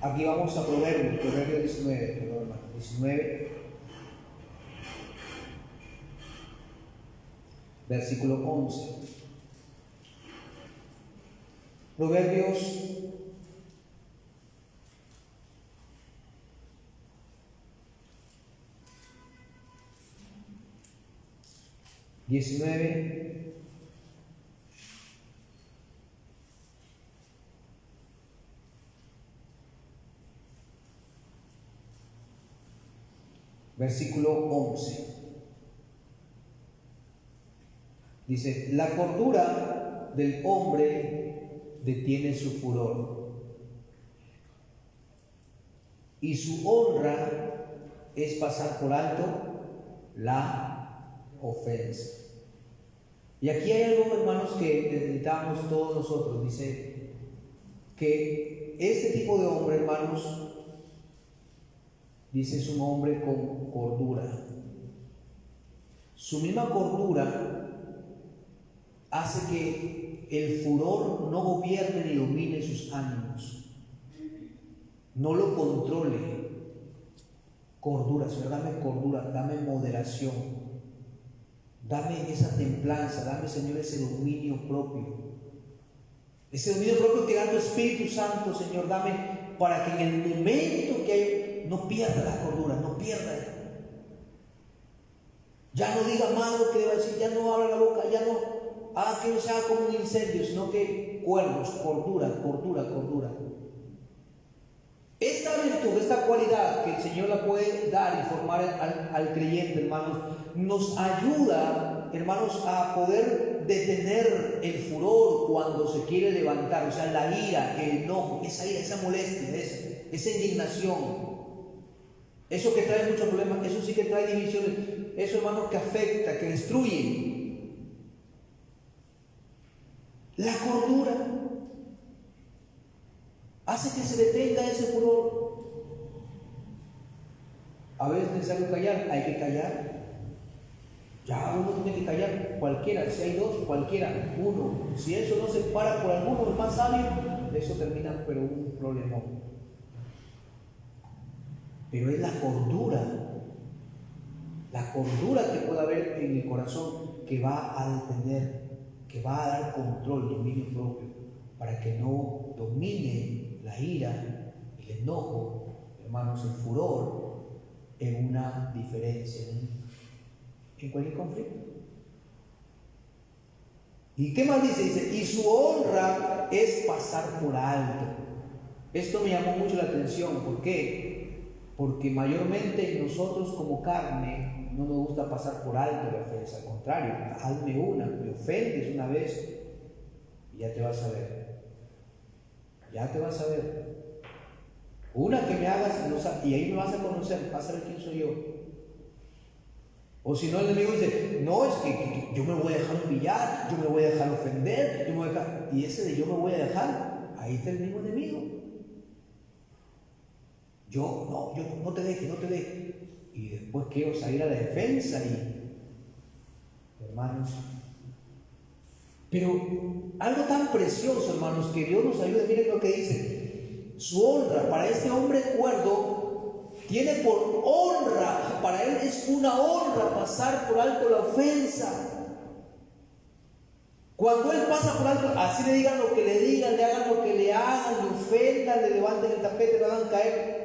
Aquí vamos a Proverbios 19, versículo 11. Proverbios 19, versículo 11. Dice: la cordura del hombre detiene su furor, y su honra es pasar por alto la ofensa. Y aquí hay algo, hermanos, que necesitamos todos nosotros. Dice que este tipo de hombre, hermanos, dice, es un hombre con cordura. Su misma cordura hace que el furor no gobierne ni domine sus ánimos, no lo controle. Cordura, Señor, dame cordura, dame moderación, dame esa templanza, dame, Señor, ese dominio propio. Ese dominio propio que da tu Espíritu Santo, Señor, dame para que en el momento que hay, no pierda la cordura, no pierda. Ya no diga más lo que deba decir, ya no abra la boca, ya no haga que no sea como un incendio, sino que cuernos, cordura, cordura, cordura. Esta virtud, esta cualidad que el Señor la puede dar y formar al creyente, hermanos, nos ayuda, hermanos, a poder detener el furor cuando se quiere levantar, o sea, la ira, el enojo, esa ira, esa molestia, esa indignación. Eso que trae muchos problemas, eso sí que trae divisiones, eso, hermanos, que afecta, que destruye. La cordura hace que se detenga ese furor. A veces es necesario callar, hay que callar. Ya uno tiene que callar, cualquiera, si hay dos, cualquiera, uno. Si eso no se para por alguno, el más sabio, eso termina, pero un problema. Pero es la cordura que puede haber en el corazón que va a detener, que va a dar control, dominio propio, para que no domine la ira, el enojo, hermanos, el furor en una diferencia, en cualquier conflicto. ¿Y qué más dice? Dice, y su honra es pasar por alto. Esto me llamó mucho la atención. ¿Por qué? Porque mayormente nosotros como carne no nos gusta pasar por alto la ofensa. Al contrario, hazme una, me ofendes una vez y ya te vas a ver. Ya te vas a ver. Una que me hagas y ahí me vas a conocer, vas a ver quién soy yo. O si no, el enemigo dice, no, es que yo me voy a dejar humillar, yo me voy a dejar ofender, yo me voy a dejar... Y ese de yo me voy a dejar, ahí está el mismo enemigo. Yo no te deje, no te deje. Y después quiero salir a la defensa y... Hermanos... Pero algo tan precioso, hermanos, que Dios nos ayude. Miren lo que dice. Su honra para este hombre cuerdo tiene por honra, para él es una honra pasar por alto la ofensa. Cuando él pasa por alto, así le digan lo que le digan, le hagan lo que le hagan, le ofendan, le levanten el tapete, le hagan caer.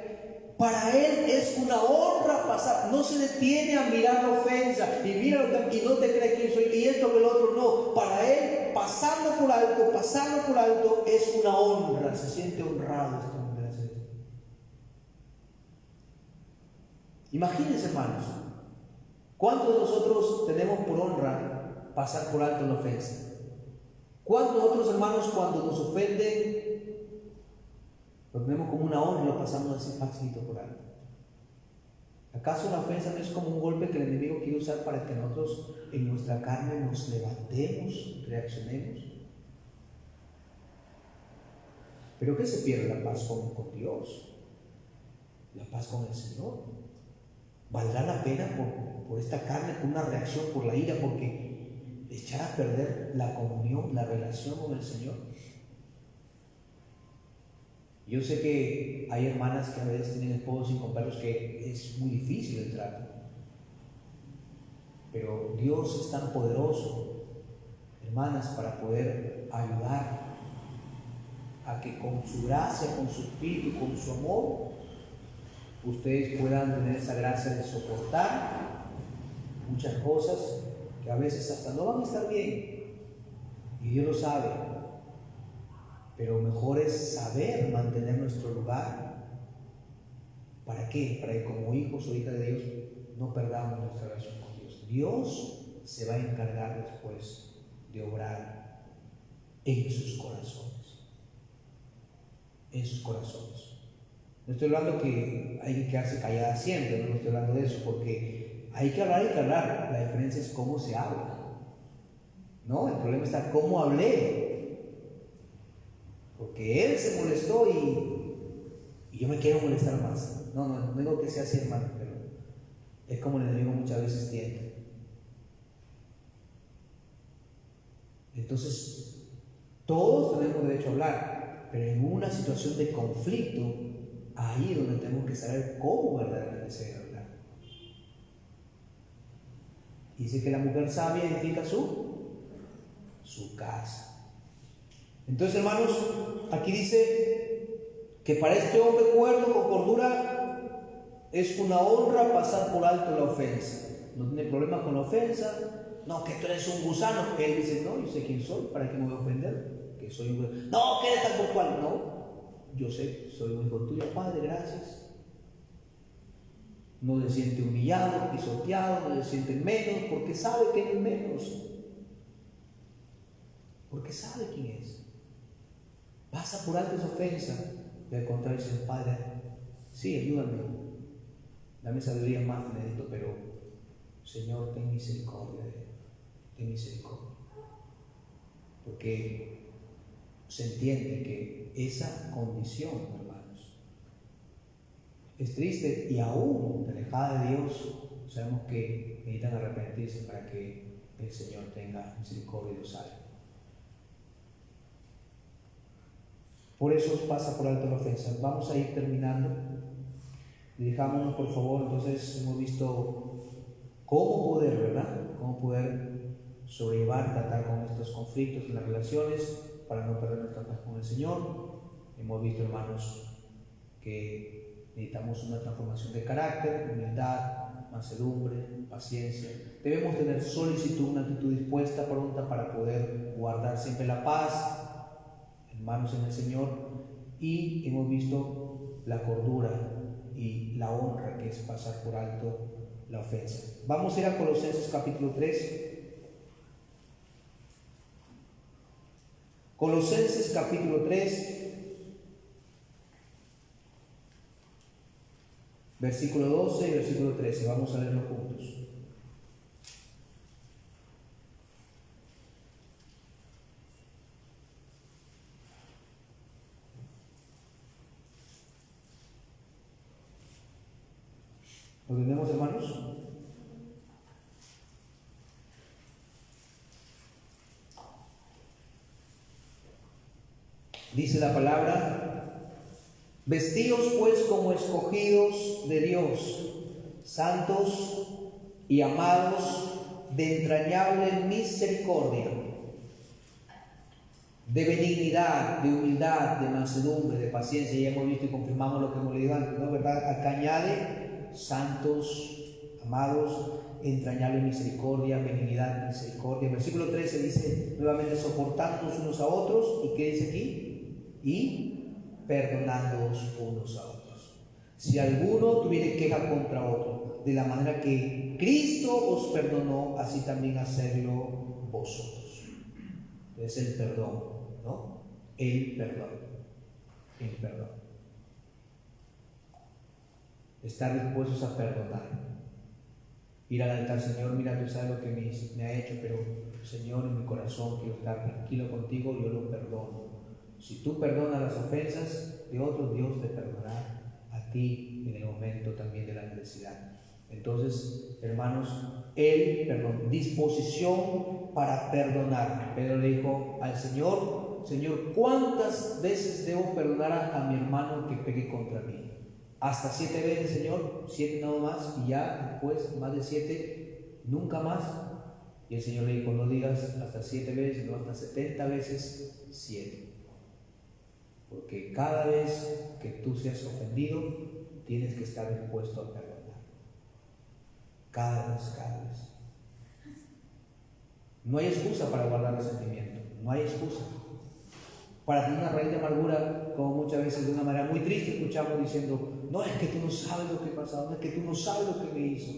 Para él es una honra pasar, no se detiene a mirar la ofensa y mira y no te cree quién soy y esto que el otro, no. Para él pasando por alto es una honra, se siente honrado este hombre. Imagínense, hermanos, ¿cuántos de nosotros tenemos por honra pasar por alto la ofensa? ¿Cuántos de nosotros, hermanos, cuando nos ofenden lo tenemos como una honra y lo pasamos así facilito por alto? ¿Acaso la ofensa no es como un golpe que el enemigo quiere usar para que nosotros en nuestra carne nos levantemos, reaccionemos? ¿Pero qué se pierde? La paz con Dios, la paz con el Señor. ¿Valdrá la pena por esta carne, por una reacción, por la ira, porque echar a perder la comunión, la relación con el Señor? Yo sé que hay hermanas que a veces tienen esposos sin compararlos que es muy difícil el trato. Pero Dios es tan poderoso, hermanas, para poder ayudar a que con su gracia, con su espíritu, con su amor, ustedes puedan tener esa gracia de soportar muchas cosas que a veces hasta no van a estar bien. Y Dios lo sabe. Pero mejor es saber mantener nuestro lugar. ¿Para qué? Para que como hijos o hijas de Dios no perdamos nuestra relación con Dios. Dios se va a encargar después de obrar en sus corazones. En sus corazones. No estoy hablando que hay que quedarse callada siempre, no estoy hablando de eso, porque hay que hablar. La diferencia es cómo se habla. ¿No? El problema está cómo hablé. porque él se molestó y yo me quiero molestar más. No digo que sea así, hermano, pero es como el enemigo muchas veces tiende. Entonces, todos tenemos derecho a hablar, pero en una situación de conflicto, ahí es donde tenemos que saber cómo verdaderamente se debe hablar. Dice que la mujer sabia edifica su casa. Entonces, hermanos, aquí dice que para este hombre cuerdo con cordura es una honra pasar por alto la ofensa. No tiene problema con la ofensa. No, que tú eres un gusano. Él dice, no, yo sé quién soy, ¿para qué me voy a ofender? Que soy un gusano. No, que eres tal por cual. No, yo sé, soy un hijo tuyo, Padre, gracias. No se siente humillado, pisoteado, no se siente menos, porque sabe que es menos. Porque sabe quién es. Pasa por alto esa ofensa. Y al contrario dice, Padre, sí, ayúdame. Dame sabiduría más, necesito, pero Señor, ten misericordia de él. Ten misericordia. Porque se entiende que esa condición, hermanos, es triste y aún alejada de Dios. Sabemos que necesitan arrepentirse para que el Señor tenga misericordia y los salve. Por eso pasa por alto la ofensa. Vamos a ir terminando. Dirijámonos, por favor. Entonces hemos visto cómo poder, ¿verdad? Cómo poder sobrellevar, tratar con estos conflictos en las relaciones para no perder nuestra paz con el Señor. Hemos visto, hermanos, que necesitamos una transformación de carácter, humildad, mansedumbre, paciencia. Debemos tener solicitud, una actitud dispuesta, pronta para poder guardar siempre la paz, hermanos en el Señor. Y hemos visto la cordura y la honra, que es pasar por alto la ofensa. Vamos a ir a Colosenses capítulo 3. Colosenses capítulo 3, versículo 12 y versículo 13. Vamos a leerlo juntos. ¿Lo tenemos, hermanos? Dice la palabra: vestíos pues como escogidos de Dios, santos y amados, de entrañable misericordia, de benignidad, de humildad, de mansedumbre, de paciencia. Ya hemos visto y confirmamos lo que hemos leído antes, ¿no? ¿Verdad? Acá añade: santos, amados, entrañable misericordia, benignidad, misericordia. Versículo 13 dice nuevamente: soportándonos unos a otros. ¿Y qué dice aquí? Y perdonándoos unos a otros. Si alguno tuviere queja contra otro, de la manera que Cristo os perdonó, así también hacerlo vosotros. Es el perdón, ¿no? El perdón. El perdón. Estar dispuestos a perdonar. Ir al altar: Señor, mira, tú sabes lo que me ha hecho, pero Señor, en mi corazón quiero estar tranquilo contigo, yo lo perdono. Si tú perdonas las ofensas de otros, Dios te perdonará a ti en el momento también de la necesidad. Entonces, hermanos, el perdón, disposición para perdonar. Pedro le dijo al Señor: Señor, ¿cuántas veces debo perdonar a mi hermano que pegue contra mí? Hasta 7 veces, Señor. 7 nada más, y ya después, más de 7, nunca más. Y el Señor le dijo: no digas hasta 7 veces, no, hasta 70 veces 7. Porque cada vez que tú seas ofendido, tienes que estar dispuesto a perdonar. Cada vez. No hay excusa para guardar resentimiento. No hay excusa. Para tener una raíz de amargura, como muchas veces de una manera muy triste escuchamos diciendo: no, es que tú no sabes lo que pasó, no es que tú no sabes lo que me hizo.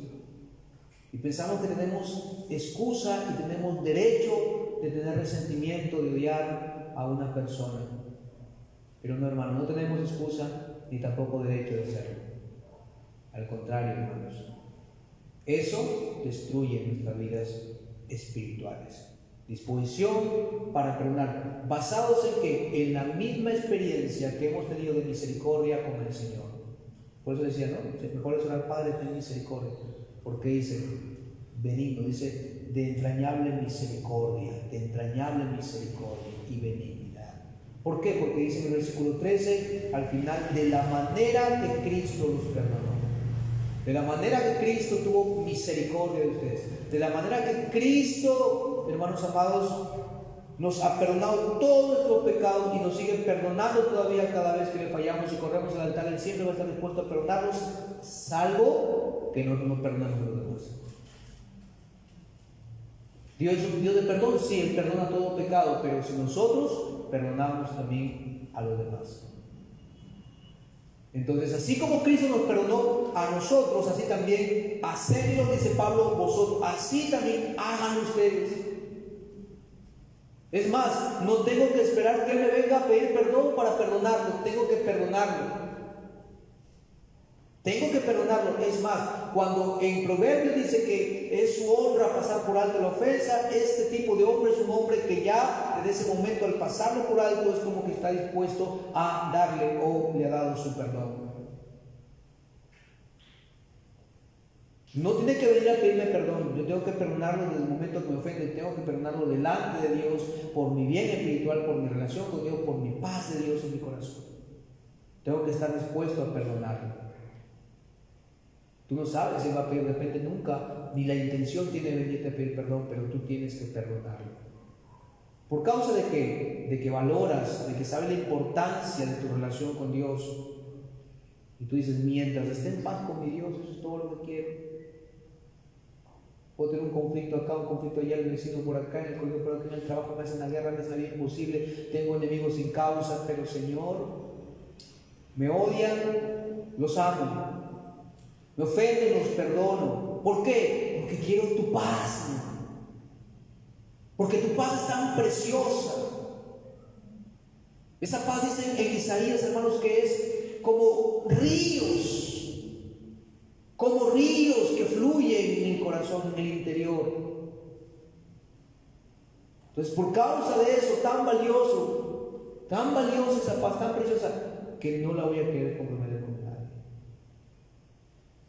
Y pensamos que tenemos excusa y tenemos derecho de tener resentimiento, de odiar a una persona. Pero no, hermano, no tenemos excusa ni tampoco derecho de hacerlo. Al contrario, hermanos, eso destruye nuestras vidas espirituales. Disposición para perdonar. ¿Basados en qué? En la misma experiencia que hemos tenido de misericordia con el Señor. Por eso decía, ¿no? Mejor es orar, Padre, ten misericordia. Porque dice, benigno, dice, de entrañable misericordia y benignidad. ¿Por qué? Porque dice en el versículo 13, al final, de la manera que Cristo los perdonó. De la manera que Cristo tuvo misericordia de ustedes. De la manera que Cristo, hermanos amados, nos ha perdonado todos nuestros pecados y nos sigue perdonando todavía cada vez que le fallamos y corremos al altar. Él siempre va a estar dispuesto a perdonarnos, salvo que no nos perdonamos a los demás. Dios es un Dios de perdón, sí, Él perdona todo pecado, pero si nosotros perdonamos también a los demás. Entonces, así como Cristo nos perdonó a nosotros, así también hacedlo, dice Pablo, vosotros, así también hagan ustedes. Es más, no tengo que esperar que Él me venga a pedir perdón para perdonarlo, tengo que perdonarlo. Tengo que perdonarlo. Es más, cuando en Proverbios dice que es su honra pasar por alto la ofensa, este tipo de hombre es un hombre que ya desde ese momento, al pasarlo por alto, es como que está dispuesto a darle o le ha dado su perdón. No tiene que venir a pedirme perdón. Yo tengo que perdonarlo desde el momento que me ofende. Tengo que perdonarlo delante de Dios, por mi bien espiritual, por mi relación con Dios, por mi paz de Dios en mi corazón. Tengo que estar dispuesto a perdonarlo. Tú no sabes si va a pedir, de repente nunca, ni la intención tiene de venirte a pedir perdón, pero tú tienes que perdonarlo. ¿Por causa de qué? De que valoras, de que sabes la importancia de tu relación con Dios. Y tú dices, mientras esté en paz con mi Dios, eso es todo lo que quiero. Puedo tener un conflicto acá, un conflicto allá, el vecino por acá, en el colegio por acá, en el trabajo, me hacen la guerra, me hace la vida imposible, tengo enemigos sin causa, pero Señor, me odian, los amo. Me ofenden, los perdono. ¿Por qué? Porque quiero tu paz. Porque tu paz es tan preciosa. Esa paz dice en Isaías, hermanos, que es como ríos que fluyen en el corazón, en el interior. Entonces, por causa de eso tan valiosa esa paz, tan preciosa, que no la voy a querer comprometer con nadie.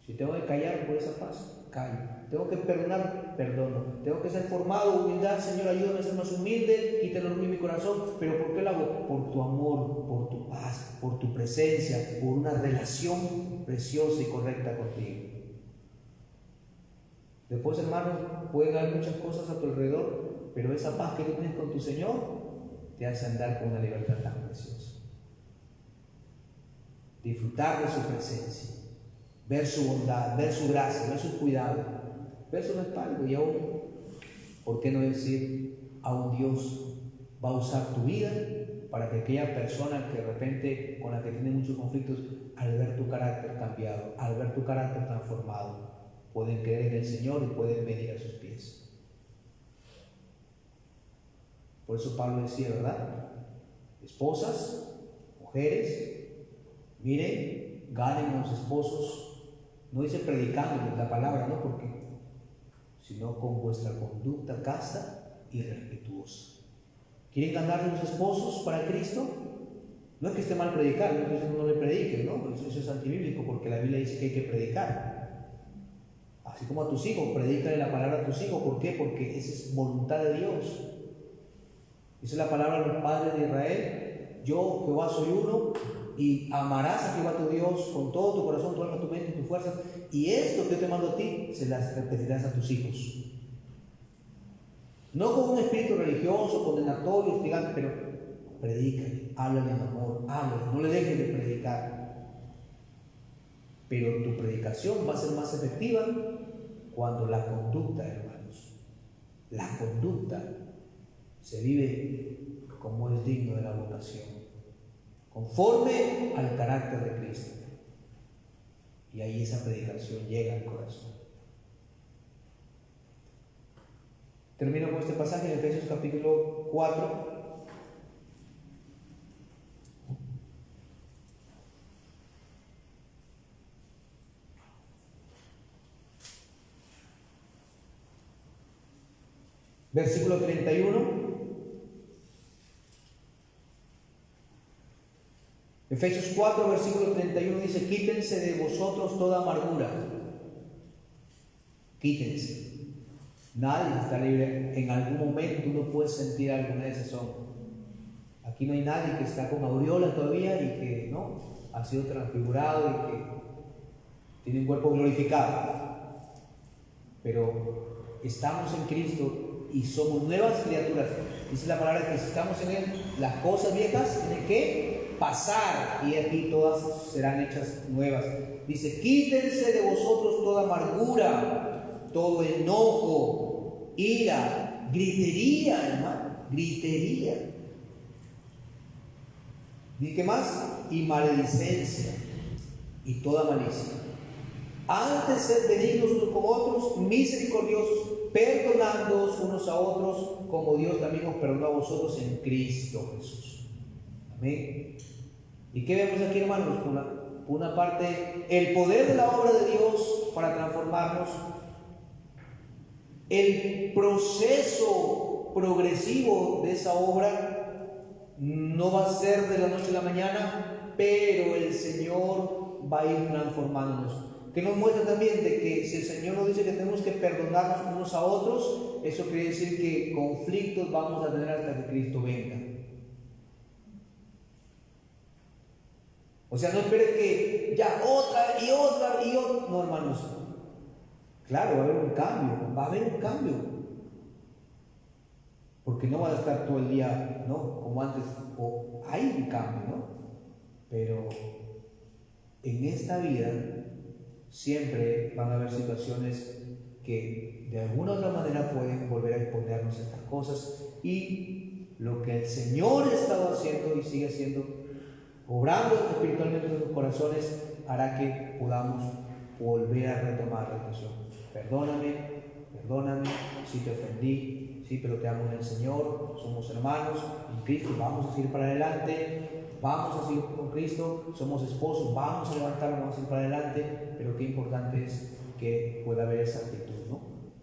Si tengo que callar por esa paz, callo. Tengo que perdonar, perdono. Tengo que ser formado, humildad, Señor, ayúdame a ser más humilde, quita el orgullo en mi corazón. Pero ¿por qué lo hago? Por tu amor, por tu paz, por tu presencia, por una relación preciosa y correcta contigo. Después, hermanos, pueden haber muchas cosas a tu alrededor, pero esa paz que tú tienes con tu Señor te hace andar con una libertad tan preciosa. Disfrutar de su presencia, ver su bondad, ver su gracia, ver su cuidado, ver su respaldo. Y aún, ¿por qué no decir, aún Dios va a usar tu vida para que aquella persona que de repente con la que tiene muchos conflictos, al ver tu carácter cambiado, al ver tu carácter transformado, pueden creer en el Señor y pueden venir a sus pies? Por eso Pablo decía, ¿verdad? Esposas, mujeres, miren, ganen a los esposos. No dice predicándoles la palabra, no, porque sino con vuestra conducta casta y respetuosa. ¿Quieren ganar a los esposos para Cristo? No es que esté mal predicar, no le prediquen, ¿no? Eso es antibíblico, porque la Biblia dice que hay que predicar. Así como a tus hijos, predícale la palabra a tus hijos. ¿Por qué? Porque esa es voluntad de Dios. Esa es la palabra de los padres de Israel. Yo, Jehová, soy uno, y amarás a Jehová tu Dios con todo tu corazón, tu alma, tu mente y tu fuerza. Y esto que yo te mando a ti, se las repetirás a tus hijos. No con un espíritu religioso, condenatorio, hostigante, pero predícale, háblale en amor, háblale, no le dejes de predicar. Pero tu predicación va a ser más efectiva cuando la conducta, hermanos, la conducta se vive como es digno de la vocación, conforme al carácter de Cristo. Y ahí esa predicación llega al corazón. Termino con este pasaje en Efesios capítulo 4. versículo 31. Efesios 4, versículo 31 dice: quítense de vosotros toda amargura. Quítense. Nadie está libre. En algún momento uno puede sentir alguna desazón. Aquí no hay nadie que está con aureola todavía y que no ha sido transfigurado y que tiene un cuerpo glorificado. Pero estamos en Cristo y somos nuevas criaturas. Dice la palabra que si estamos en Él, las cosas viejas tienen que pasar y aquí todas serán hechas nuevas. Dice: quítense de vosotros toda amargura, todo enojo, ira, gritería, hermano, gritería. ¿Y qué más? Y maledicencia y toda malicia. Antes sed benignos unos con otros, misericordiosos, perdonándoos unos a otros, como Dios también os perdonó a vosotros en Cristo Jesús. Amén. ¿Y qué vemos aquí, hermanos? Por una parte, el poder de la obra de Dios para transformarnos, el proceso progresivo de esa obra. No va a ser de la noche a la mañana, pero el Señor va a ir transformándonos. Que nos muestra también de que si el Señor nos dice que tenemos que perdonarnos unos a otros, eso quiere decir que conflictos vamos a tener hasta que Cristo venga. O sea, no espere que ya otra y otra y otra. No, hermanos. Claro, va a haber un cambio, va a haber un cambio. Porque no va a estar todo el día, ¿no?, como antes, o hay un cambio, ¿no? Pero en esta vida siempre van a haber situaciones que de alguna u otra manera pueden volver a imponernos estas cosas, y lo que el Señor ha estado haciendo y sigue haciendo, obrando espiritualmente en nuestros corazones, hará que podamos volver a retomar la relación. Perdóname si te ofendí. Sí, pero te amo en el Señor, somos hermanos en Cristo, vamos a seguir para adelante, vamos a seguir con Cristo, somos esposos, vamos a levantarnos, vamos a seguir para adelante, pero qué importante es que pueda haber esa actitud, ¿no?,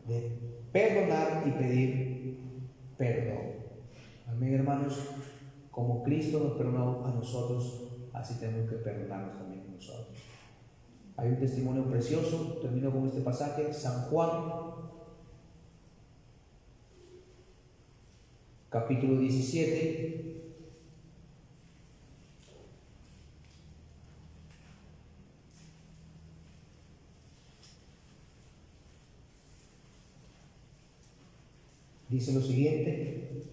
de perdonar y pedir perdón. Amén, hermanos. Como Cristo nos perdonó a nosotros, así tenemos que perdonarnos también a nosotros. Hay un testimonio precioso, termino con este pasaje, San Juan, capítulo 17, dice lo siguiente: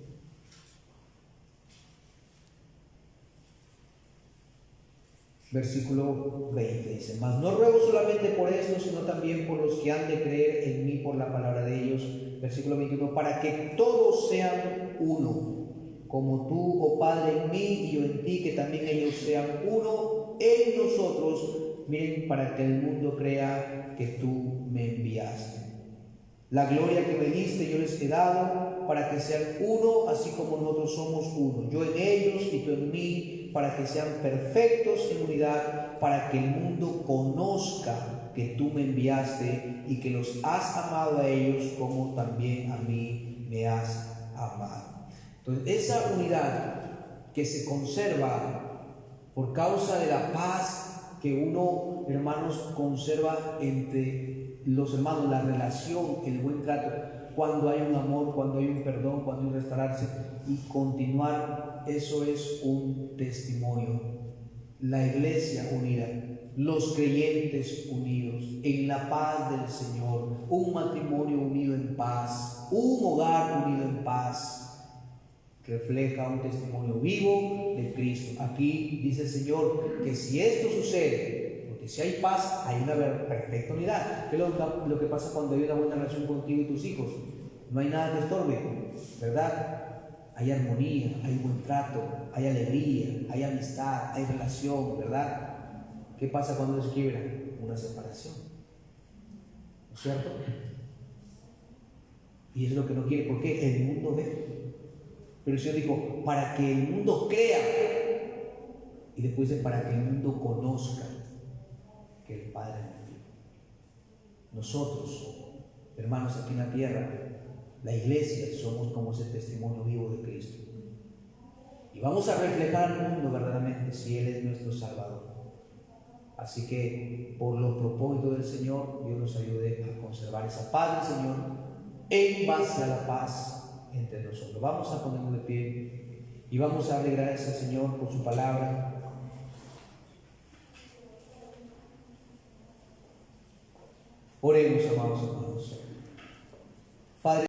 versículo 20, dice: mas no ruego solamente por esto, sino también por los que han de creer en mí por la palabra de ellos. Versículo 21, para que todos sean uno, como tú, oh Padre, en mí y yo en ti, que también ellos sean uno en nosotros. Miren, para que el mundo crea que tú me enviaste. La gloria que me diste yo les he dado, para que sean uno, así como nosotros somos uno. Yo en ellos y tú en mí, para que sean perfectos en unidad, para que el mundo conozca que tú me enviaste y que los has amado a ellos como también a mí me has amado. Entonces, esa unidad que se conserva por causa de la paz que uno, hermanos, conserva entre los hermanos, la relación, el buen trato, cuando hay un amor, cuando hay un perdón, cuando hay un restaurarse y continuar, eso es un testimonio. La iglesia unida, los creyentes unidos en la paz del Señor, un matrimonio unido en paz, un hogar unido en paz, refleja un testimonio vivo de Cristo. Aquí dice el Señor que si esto sucede, porque si hay paz, hay una perfecta unidad. ¿Qué es lo que pasa cuando hay una buena relación contigo y tus hijos? No hay nada que estorbe, ¿verdad? Hay armonía, hay buen trato, hay alegría, hay amistad, hay relación, ¿verdad? ¿Qué pasa cuando se quiebra? Una separación, ¿no es cierto? Y es lo que no quiere, porque el mundo ve. Pero el Señor dijo, para que el mundo crea, y después dice, para que el mundo conozca que el Padre me envió. Nosotros, hermanos, aquí en la tierra, la iglesia, somos como ese testimonio vivo de Cristo. Y vamos a reflejar al mundo verdaderamente si Él es nuestro Salvador. Así que por los propósitos del Señor, Dios nos ayude a conservar esa paz del Señor en base a la paz entre nosotros. Vamos a ponernos de pie y vamos a darle gracias al Señor por su palabra. Oremos, amados hermanos.